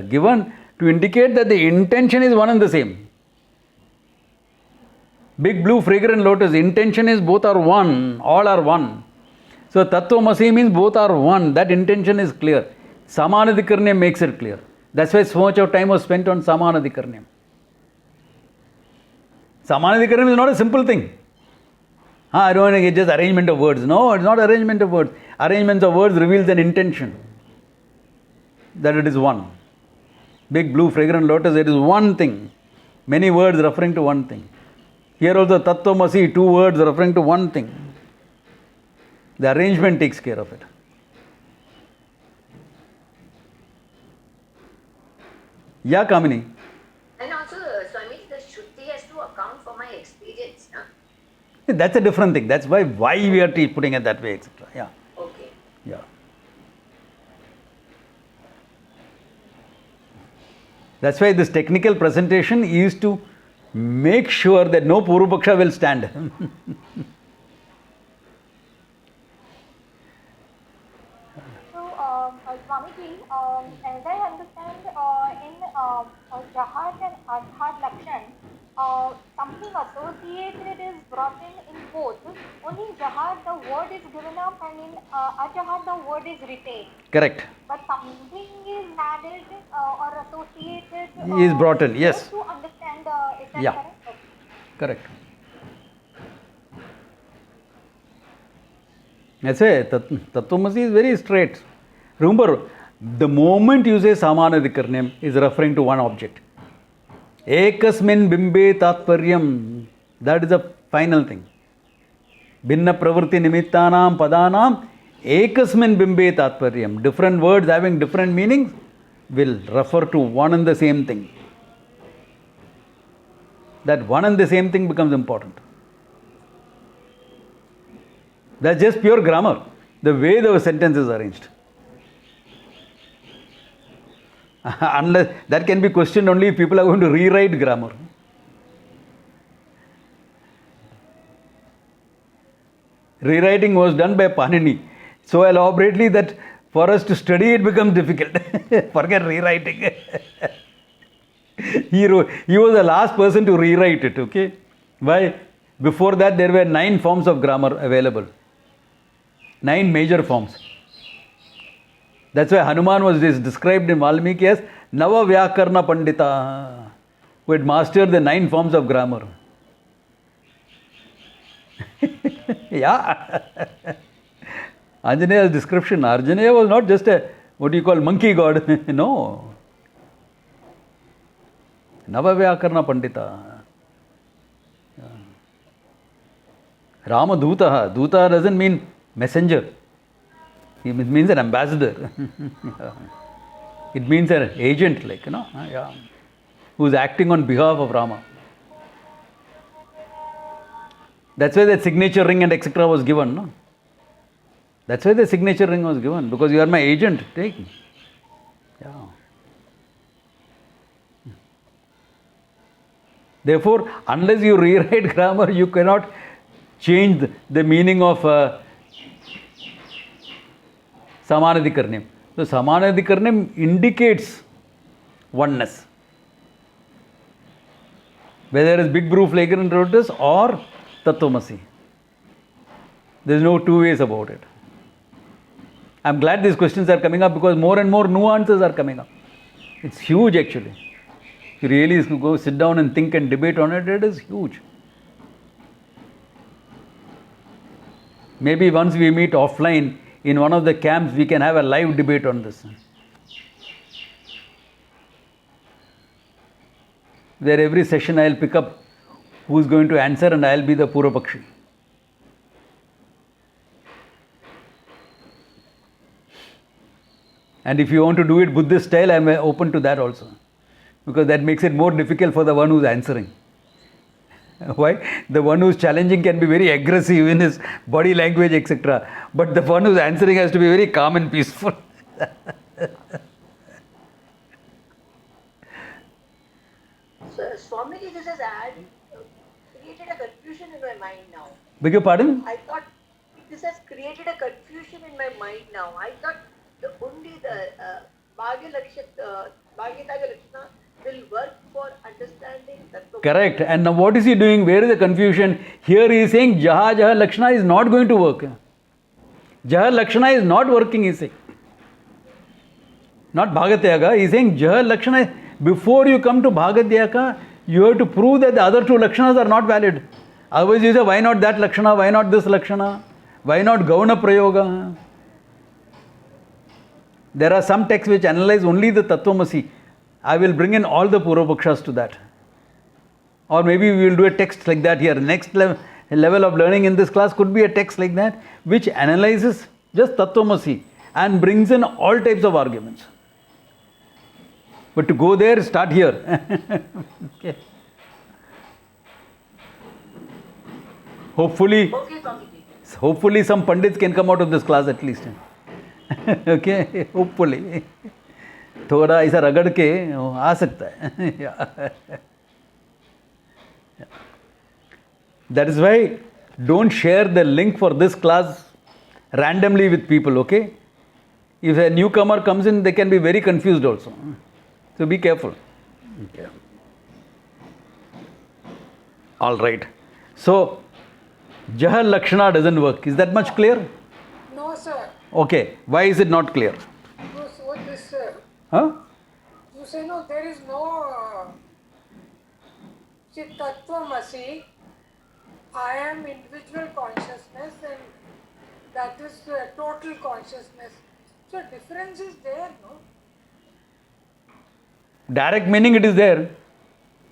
given to indicate that the intention is one and the same. Big blue fragrant lotus, intention is both are one, all are one. So Tattvamasi means both are one. That intention is clear. Samanadikarnyam makes it clear. That's why so much of time was spent on Samanadikarnyam. Samanadikarnyam is not a simple thing. I don't think it's just arrangement of words. No, it's not arrangement of words. Arrangements of words reveals an intention. That it is one. Big blue fragrant lotus, it is one thing. Many words referring to one thing. Here also Tattvamasi, 2 words referring to one thing. The arrangement takes care of it. Yeah, Kamini. And also, Swami, the Shruti has to account for my experience. No? That's a different thing. That's why we are putting it that way, etc. Yeah. Okay. Yeah. That's why this technical presentation is to make sure that no Purvapaksha will stand. So, Swamiji, as I understand, in Jahad and Adhad Lakshan, something associated is brought in both. Only in Jahad the word is given up and in Ajahad the word is retained. Correct. But something is added or associated Is brought in, yes. just to understand, is that Yeah. correct? Okay. Correct. That's it. Tattvamasi is very straight. Remember, the moment you say Samanadikarnyam is referring to one object. Ekasmin bimbe tatparyam. That is the final thing. Bhinna pravritti nimittanam padanam ekasmin bimbe tatparyam. Different words having different meanings will refer to one and the same thing. That one and the same thing becomes important. That's just pure grammar, the way the sentence is arranged. Unless that can be questioned only if people are going to rewrite grammar. Rewriting was done by Panini so elaborately that for us to study it becomes difficult. Forget rewriting. He was the last person to rewrite it, okay? Why? Before that there were 9 forms of grammar available. 9 major forms. That's why Hanuman was described in Valmiki as Nava Vyakarna Pandita, who had mastered the 9 forms of grammar. Yeah. Anjaneya's description. Anjaneya was not just a, what you call, monkey god. No. Nava Vyakarna Pandita. Rama Dutaha. Duta doesn't mean messenger. It means an ambassador. It means an agent, like, yeah, who's acting on behalf of Rama. That's why that signature ring and etc. was given. No? That's why the signature ring was given, because you are my agent. Take. Yeah. Therefore, unless you rewrite grammar, you cannot change the meaning of Samanadikarnyam. So, Samanadikarnyam indicates oneness. Whether it is big brew flagrant lotus or Tattvamasi. There is no two ways about it. I am glad these questions are coming up because more and more nuances are coming up. It's huge actually. If you really go sit down and think and debate on it, it is huge. Maybe once we meet offline in one of the camps, we can have a live debate on this. Where every session I will pick up who is going to answer and I will be the Purvapakshi. And if you want to do it Buddhist style, I am open to that also. Because that makes it more difficult for the one who is answering. Why? The one who is challenging can be very aggressive in his body language, etc. But the one who is answering has to be very calm and peaceful. So, Swamiji, this has created a confusion in my mind now. Beg your pardon? I thought this has created a confusion in my mind now. I thought only the Bhagya Lakshana will work for understanding Tattva. Correct. And now what is he doing? Where is the confusion? Here he is saying Jaha Lakshana is not going to work. Jaha Lakshana is not working, he is saying. Not Bhagatyaga. He is saying Jaha Lakshana, before you come to Bhagatyaka, you have to prove that the other 2 Lakshanas are not valid. Otherwise you say, why not that Lakshana? Why not this Lakshana? Why not Gauna Prayoga? There are some texts which analyze only the Tattvamasi. I will bring in all the Purvapakshas to that. Or maybe we will do a text like that here. Next level of learning in this class could be a text like that, which analyzes just Tattvamasi and brings in all types of arguments. But to go there, start here. Okay. Hopefully some Pandits can come out of this class at least. Okay, hopefully. थोड़ा ऐसा रगड़ के आ सकता है. That is why don't share the link for this class randomly with people, okay? If a newcomer comes in, they can be very confused also. So be careful. Okay. All right. So, Jaha Lakshana doesn't work. Is that much clear? No, sir. Okay. Why is it not clear? No, so this, Huh? you say no, there is no Tatvamasi. I am individual consciousness and that is total consciousness. So difference is there, no? Direct meaning it is there.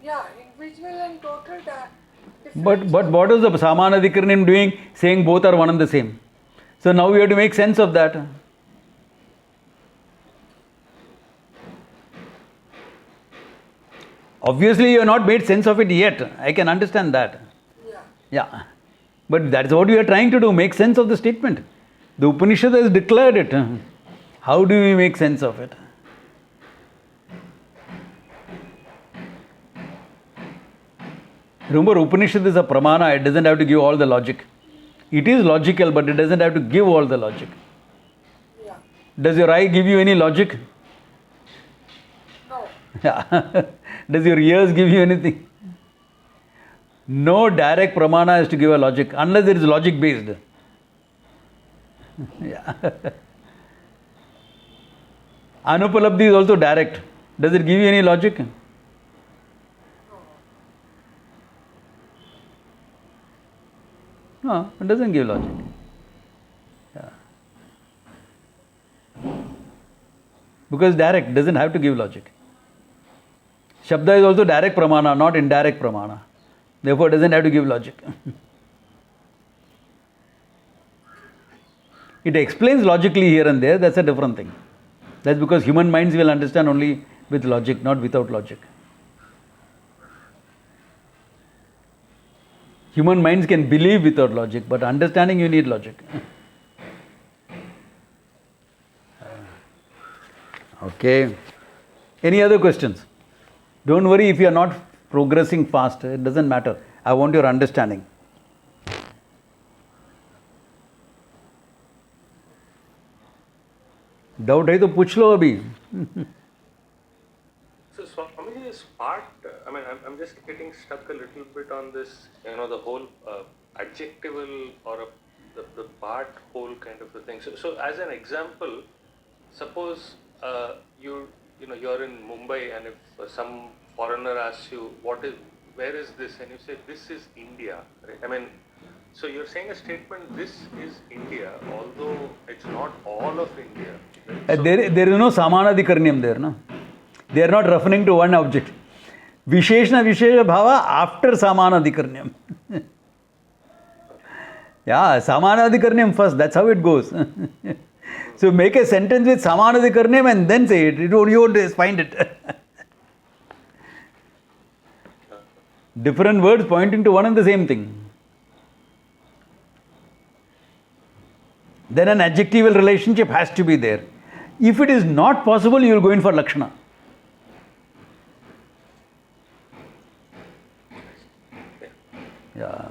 Yeah, individual and total But what is the Samanadhikaranim doing? Saying both are one and the same. So now we have to make sense of that. Obviously you have not made sense of it yet. I can understand that. Yeah. Yeah. But that's what we are trying to do, make sense of the statement. The Upanishad has declared it. How do we make sense of it? Remember, Upanishad is a pramana, it doesn't have to give all the logic. It is logical, but it doesn't have to give all the logic. Yeah. Does your eye give you any logic? No. Yeah. Does your ears give you anything? No direct pramana has to give a logic, unless it is logic based. Yeah. Anupalabdhi is also direct. Does it give you any logic? No, it doesn't give logic. Yeah. Because direct doesn't have to give logic. Shabda is also direct pramana, not indirect pramana. Therefore, it doesn't have to give logic. It explains logically here and there, that's a different thing. That's because human minds will understand only with logic, not without logic. Human minds can believe without logic, but understanding you need logic. Okay. Any other questions? Don't worry if you are not progressing fast, it doesn't matter. I want your understanding. Doubt है तो पूछ लो अभी. So Swami, this part, I mean, I'm just getting stuck a little bit on this, the whole adjectival or the part whole kind of a thing. So as an example, suppose you're in Mumbai and if some foreigner asks you, where is this? And you say, this is India, right? I mean, so you're saying a statement, this is India, although it's not all of India. Right? So, there is no samanadhikaranyam there, no? They are not referring to one object. Visheshna Vishesha Bhava after samanadhikaranyam. Yeah, samanadhikaranyam first, that's how it goes. So make a sentence with samanadhikaranyam and then say it. You won't find it. Different words pointing to one and the same thing. Then an adjectival relationship has to be there. If it is not possible, you will go in for Lakshana. Yeah.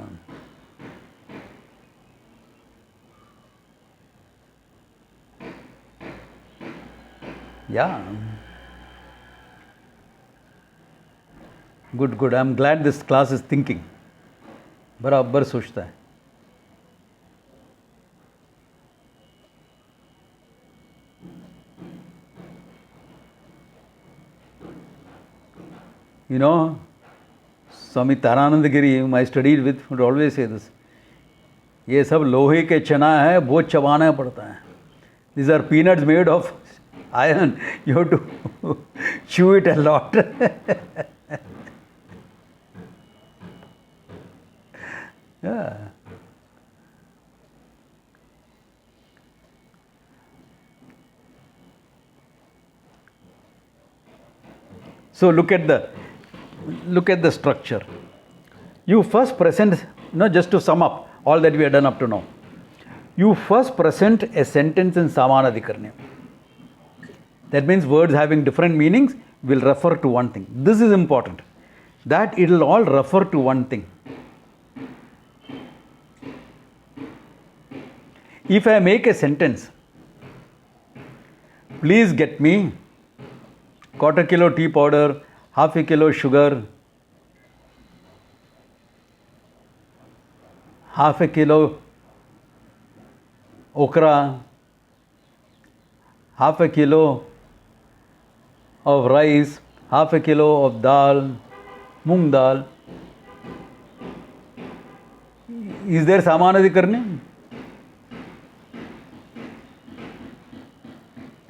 Yeah. Good. I'm glad this class is thinking. बराबर सोचता है. Swami Taranandagiri, whom I studied with, would always say this. ये सब लोहे के चना है, बहुत चबाना पड़ता है. These are peanuts made of iron. You have to chew it a lot. Yeah. So look at the structure. You first present, just to sum up all that we have done up to now. You first present a sentence in Samanadhikaranyam. That means words having different meanings will refer to one thing. This is important. That it will all refer to one thing. If I make a sentence Please get me quarter kilo tea powder, half a kilo sugar, half a kilo okra, half a kilo of rice, half a kilo of dal, moong dal. Is there samanadikarnya?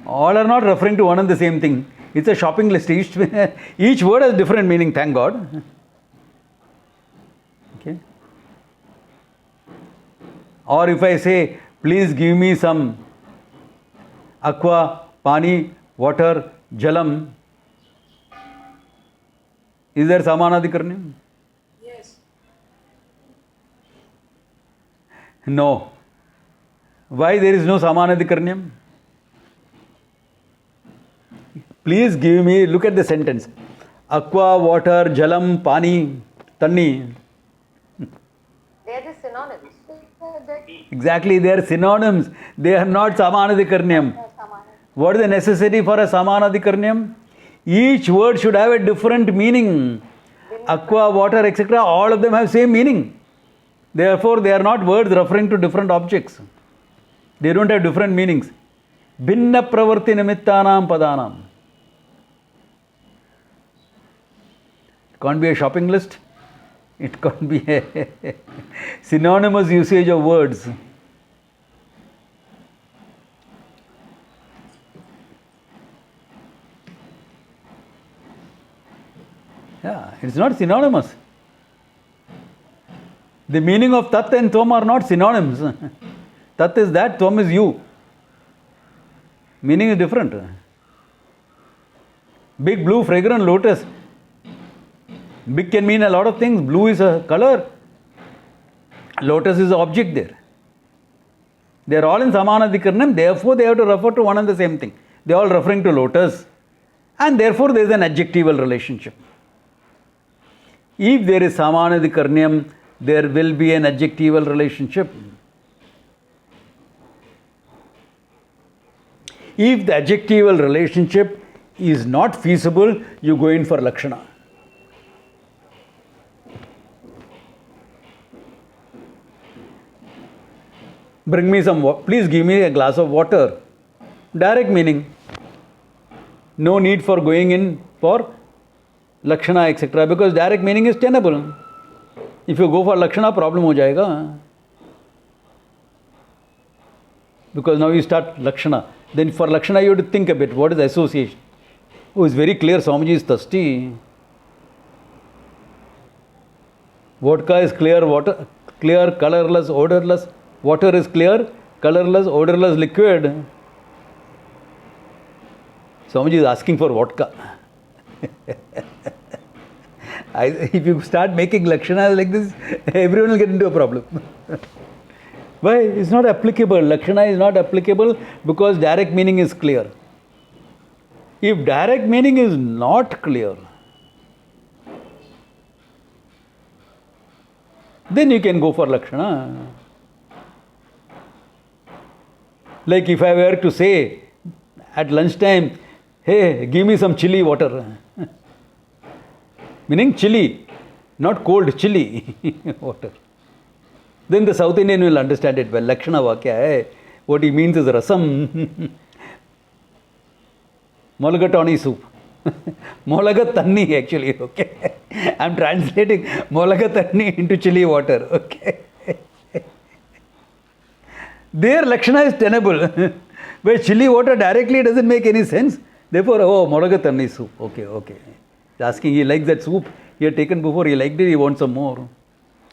All are not referring to one and the same thing. It's a shopping list. Each word has different meaning, thank God. Okay. Or if I say, please give me some aqua, pani, water, jalam, is there samanadikarnya? Yes. No. Why there is no samanadikarnya? Please give me, look at the sentence. Aqua, water, jalam, pani, tanni. They are just synonyms. Exactly, they are synonyms. They are not samanadikarnyam. What is the necessity for a samanadikarnyam? Each word should have a different meaning. Aqua, water, etc. All of them have same meaning. Therefore, they are not words referring to different objects. They don't have different meanings. Bhinna pravarti nimittanam padanam. It can't be a shopping list. It can't be a synonymous usage of words. Yeah, it's not synonymous. The meaning of tat and tvam are not synonyms. Tat is that, tvam is you. Meaning is different. Big blue fragrant lotus. Big can mean a lot of things. Blue is a color. Lotus is an object there. They are all in samanadikarnam. Therefore, they have to refer to one and the same thing. They are all referring to lotus. And therefore, there is an adjectival relationship. If there is samanadikarnyam, there will be an adjectival relationship. If the adjectival relationship is not feasible, you go in for lakshana. Bring me some water. Please give me a glass of water. Direct meaning. No need for going in for lakshana, etc. Because direct meaning is tenable. If you go for lakshana, problem ho jayega. Because now you start lakshana. Then for lakshana you have to think a bit. What is the association? Oh, it's very clear. Swamiji is thirsty. Vodka is clear, water, clear, colorless, odorless. Water is clear, colorless, odorless liquid. Swamiji is asking for vodka. If you start making lakshanas like this, everyone will get into a problem. Why? It's not applicable. Lakshana is not applicable because direct meaning is clear. If direct meaning is not clear, then you can go for lakshana. Like if I were to say at lunchtime, hey, give me some chili water. Meaning chili, not cold, chili water. Then the South Indian will understand it well. Lakshana va kya hai? What he means is rasam. Mulligatawny soup. Mulligatawny actually, okay. I am translating mulligatawny into chili water, okay. Their lakshana is tenable. But chili water directly doesn't make any sense. Therefore, oh, mulligatawny soup, okay. He's asking, he likes that soup. He had taken before, he liked it, he wants some more.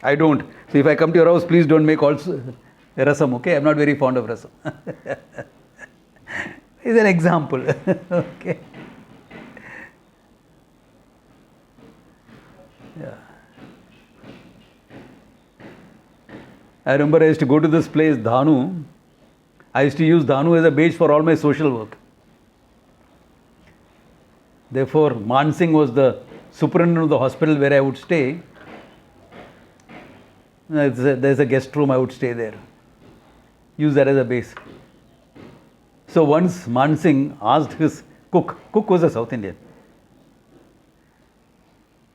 I don't. So if I come to your house, please don't make also rasam, okay? I'm not very fond of rasam. It's an example, okay? Yeah. I remember I used to go to this place, Dhanu. I used to use Dhanu as a base for all my social work. Therefore, Mansingh was the superintendent of the hospital where I would stay. There's a guest room, I would stay there. Use that as a base. So once Mansingh asked his cook was a South Indian,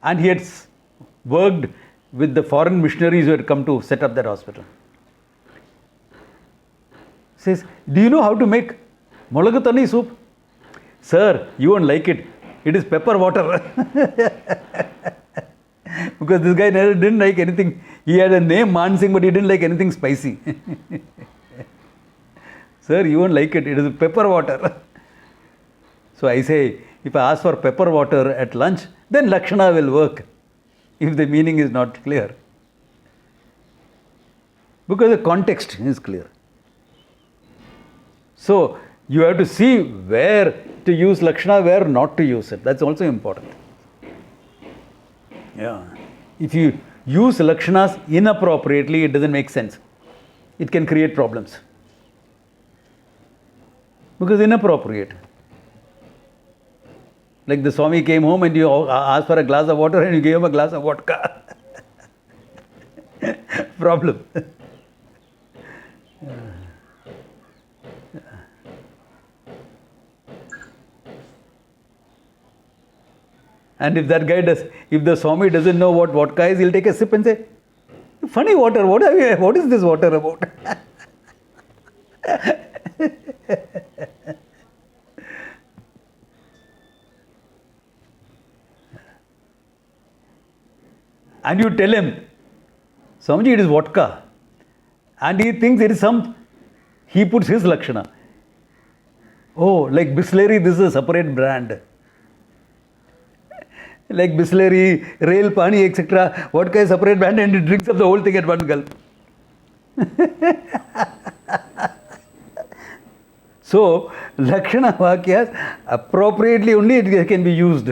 and he had worked with the foreign missionaries who had come to set up that hospital. Says, do you know how to make Molagatani soup? Sir, you won't like it. It is pepper water. Because this guy didn't like anything. He had a name Mansingh, but he didn't like anything spicy. Sir, you won't like it. It is pepper water. So I say, if I ask for pepper water at lunch, then Lakshana will work. If the meaning is not clear. Because the context is clear. So you have to see where to use Lakshana, where not to use it. That's also important. Yeah. If you use Lakshanas inappropriately, it doesn't make sense. It can create problems. Because inappropriate. Like the Swami came home and you asked for a glass of water and you gave him a glass of vodka. Problem. And if that guy if the Swami doesn't know what vodka is, he'll take a sip and say, funny water, what is this water about? And you tell him, Swamiji, it is vodka. And he thinks it is he puts his Lakshana. Oh, like Bisleri, this is a separate brand. Like Bisleri, Rail Pani, etc. Vodka is a separate brand and he drinks up the whole thing at one gulp. So, Lakshana Vakyas, appropriately only it can be used.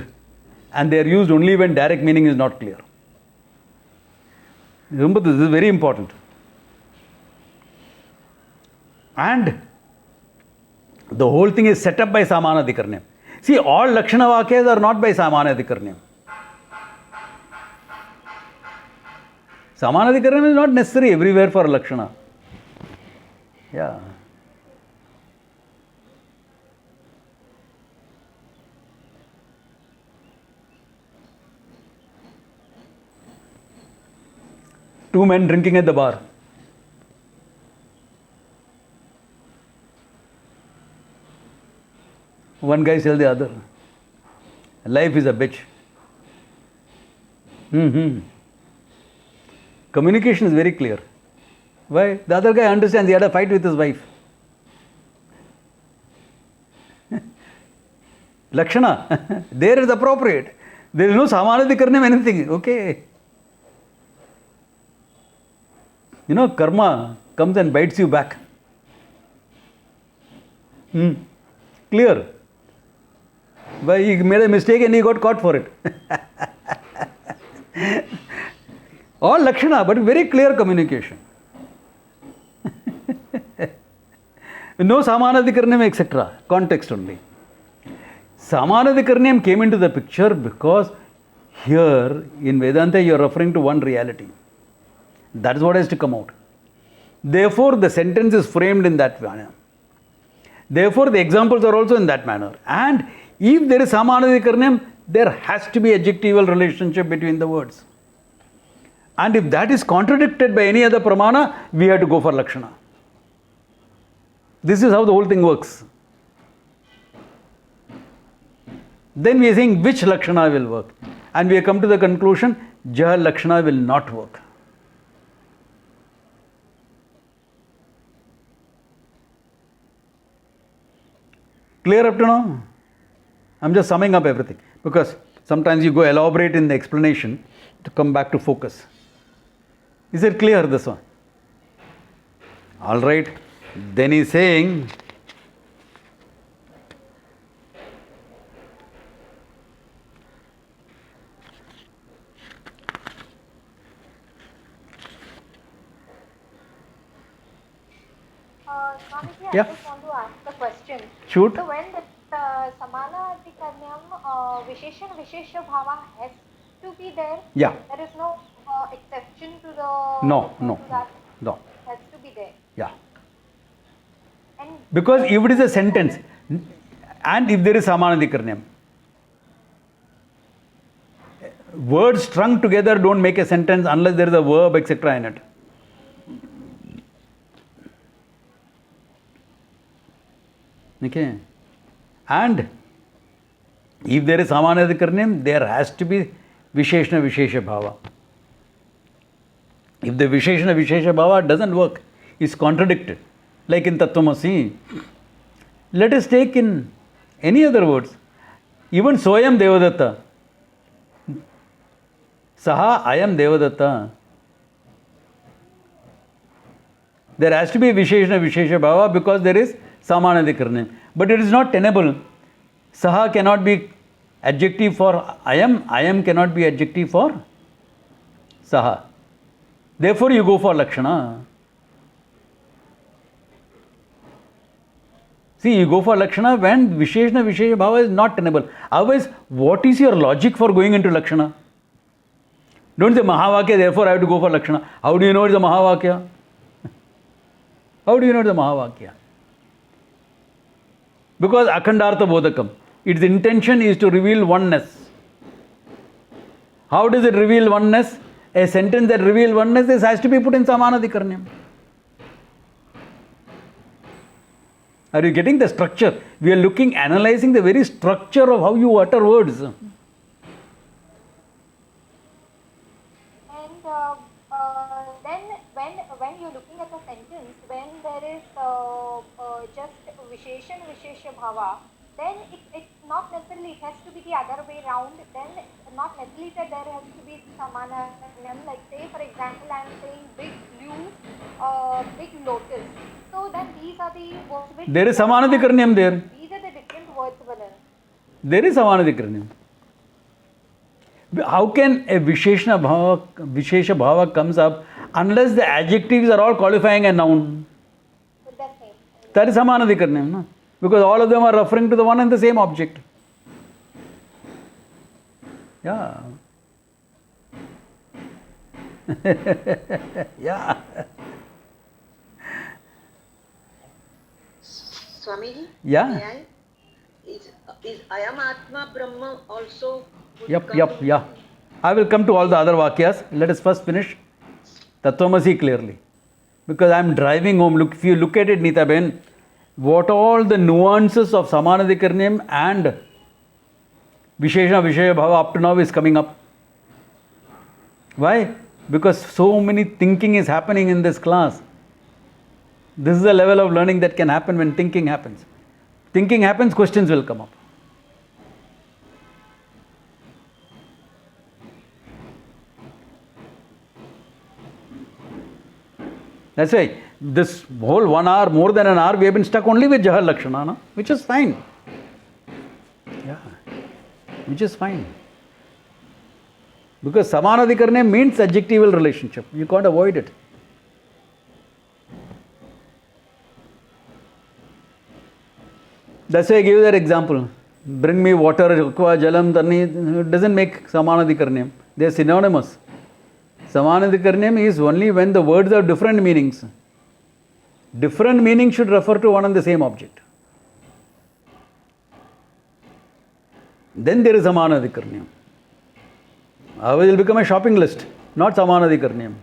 And they are used only when direct meaning is not clear. Remember, this is very important. And the whole thing is set up by Samanadikarnyam. See, all Lakshana Vakyas are not by Samanadikarnyam. Samanadikarnyam is not necessary everywhere for Lakshana. Yeah. Two men drinking at the bar. One guy tells the other, life is a bitch. Communication is very clear. Why? The other guy understands he had a fight with his wife. Lakshana, there is appropriate. There is no Samanadikarnyam anything. Okay. You know, karma comes and bites you back. Clear. But he made a mistake and he got caught for it. All Lakshana, but very clear communication. No Samanadikarnyam, etc. Context only. Samanadikarnyam came into the picture because here in Vedanta you are referring to one reality. That is what has to come out. Therefore, the sentence is framed in that manner. Therefore, the examples are also in that manner. And if there is Samanadikarnyam, there has to be adjectival relationship between the words. And if that is contradicted by any other pramana, we have to go for Lakshana. This is how the whole thing works. Then we are saying which Lakshana will work. And we have come to the conclusion, Jah Lakshana will not work. Clear up to now? I'm just summing up everything. Because sometimes you go elaborate in the explanation to come back to focus. Is it clear, this one? Alright. Then he's saying, Swamiji, Yeah. I just want to ask a question. Shoot. So when the Samanadikarnyam Visheshan Vishesha Bhava has to be there, Yeah. there is no exception to the No. to that. No. Has to be there. Yeah. And Because if it is a sentence, and if there is Samanadhikaranyam, words strung together don't make a sentence unless there is a verb, etc. in it. Okay. And if there is Samanadhikaranyam, there has to be Visheshna Vishesha Bhava. If the Visheshna Vishesha Bhava doesn't work, it's contradicted. Like in Tattvamasi. Let us take in any other words. Even Soyam Devadatta. Saha Ayam Devadatta. There has to be Visheshna Vishesha Bhava because there is Samanadhikaranyam. But it is not tenable. Saha cannot be adjective for Ayam. Ayam cannot be adjective for Saha. Therefore you go for Lakshana. See, you go for Lakshana when Visheshna Vishesha Bhava is not tenable. Otherwise, what is your logic for going into Lakshana? Don't say Mahavakya, therefore I have to go for Lakshana. How do you know it's a Mahavakya? How do you know it's a Mahavakya? Because Akhandartha Bodhakam, its intention is to reveal oneness. How does it reveal oneness? A sentence that reveals oneness, this has to be put in Samanadhikaranyam. Are you getting the structure? We are analyzing the very structure of how you utter words. and then when you're looking at a sentence, when there is just Visheshan Vishesha Bhava, then it's not necessarily, it has to be the other way round. Then not necessarily that there has to be Samanadhikaranyam. Like say for example, I am saying big blue, big lotus. So then these are the words which... There is Samanadhikaranyam there. These are the different words, Valan. There is Samanadhikaranyam. How can a Visheshna Bhava, Vishesha Bhava comes up unless the adjectives are all qualifying a noun? But that's same. That is Samanadhikaranyam, no? Because all of them are referring to the one and the same object. Yeah. Yeah. Swamiji? Yeah. May I? Is Ayam Atma Brahma also? Yeah. I will come to all the other Vakyas. Let us first finish Tattvamasi clearly. Because I am driving home. Look, if you look at it, Nita Ben, what all the nuances of Samanadhikaranyam and Visheshna Vishesha Bhava up to now is coming up. Why? Because so many thinking is happening in this class. This is the level of learning that can happen when thinking happens. Thinking happens, questions will come up. That's why this whole 1 hour, more than an hour, we have been stuck only with Jahar Lakshana, no? Which is fine. Yeah, which is fine. Because Samanadhikaranyam means adjectival relationship. You can't avoid it. That's why I gave that example. Bring me water, aqua, jalam, tarni. It doesn't make Samanadhikaranyam. They are synonymous. Samanadhikaranyam is only when the words have different meanings. Different meaning should refer to one and the same object. Then there is Samanadhikaranyam. Otherwise it will become a shopping list, not Samanadhikaranyam.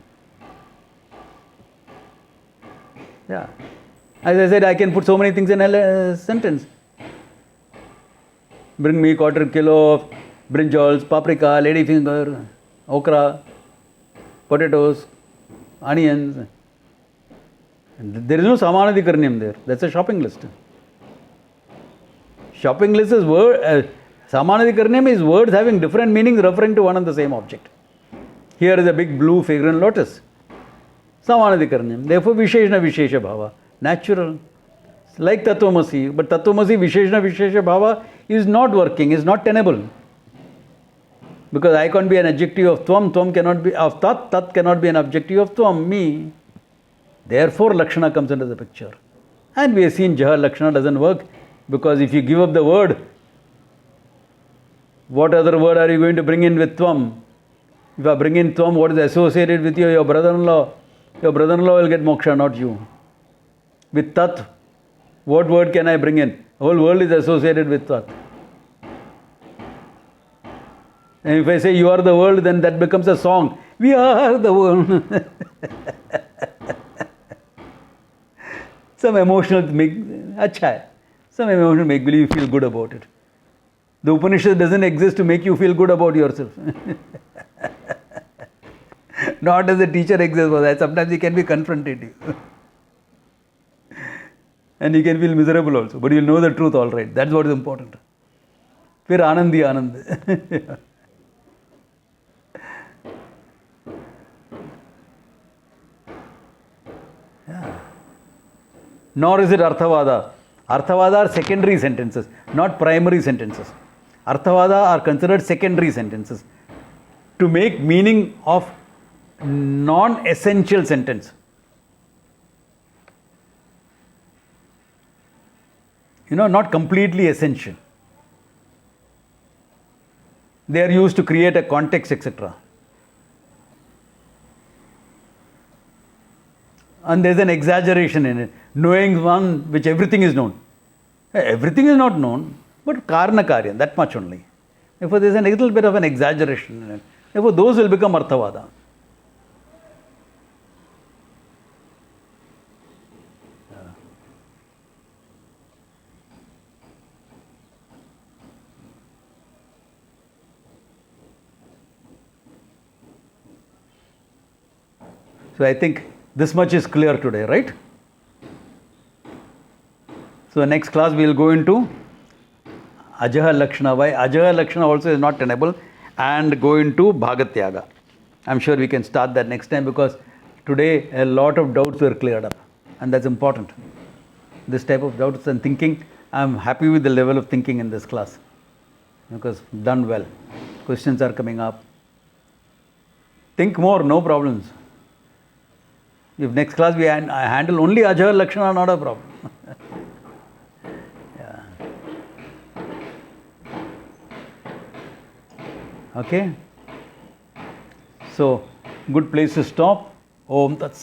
Yeah. As I said, I can put so many things in a sentence. Bring me quarter kilo of brinjals, paprika, ladyfinger, okra, potatoes, onions. And there is no Samanadhikaranyam there. That's a shopping list. Shopping list is word. Samanadhikaranyam is words having different meanings referring to one and the same object. Here is a big blue fragrant lotus. Samanadhikaranyam. Therefore, Visheshna Vishesha Bhava. Natural. Like Tattvamasi. But Tattvamasi Visheshna Vishesha Bhava is not working, is not tenable. Because I can't be an adjective of Tvam, Tvam cannot be of Tat, Tat cannot be an adjective of Tvam, me. Therefore, Lakshana comes into the picture. And we have seen Jahar Lakshana doesn't work. Because if you give up the word, what other word are you going to bring in with Tvam? If I bring in Tvam, what is associated with you? Your brother-in-law. Your brother-in-law will get moksha, not you. With Tat, What word can I bring in? Whole world is associated with Tat. And if I say you are the world, then that becomes a song. We are the world. Some emotional some emotional make believe you feel good about it. The Upanishad doesn't exist to make you feel good about yourself. Not as a teacher exists for that. Sometimes he can be confrontative. And you can feel miserable also. But you'll know the truth all right. That's what is important. Fir Anandi Anand. Nor is it Arthavada. Arthavada are secondary sentences, not primary sentences. Arthavada are considered secondary sentences to make meaning of non-essential sentence. Not completely essential. They are used to create a context, etc. And there's an exaggeration in it. Knowing one which everything is known. Everything is not known, but karna karya, that much only. Therefore, there's a little bit of an exaggeration in it. Therefore, those will become Arthavada. So I think this much is clear today, right? So next class we will go into Ajaha Lakshana. Why Ajaha Lakshana also is not tenable, and go into Bhagatyaga. I'm sure we can start that next time, because today a lot of doubts were cleared up, and that's important. This type of doubts and thinking, I'm happy with the level of thinking in this class, because done well. Questions are coming up. Think more, no problems. If next class we handle only Ajaha Lakshana, not a problem. Yeah. Okay. So, good place to stop. Om Tat Sat.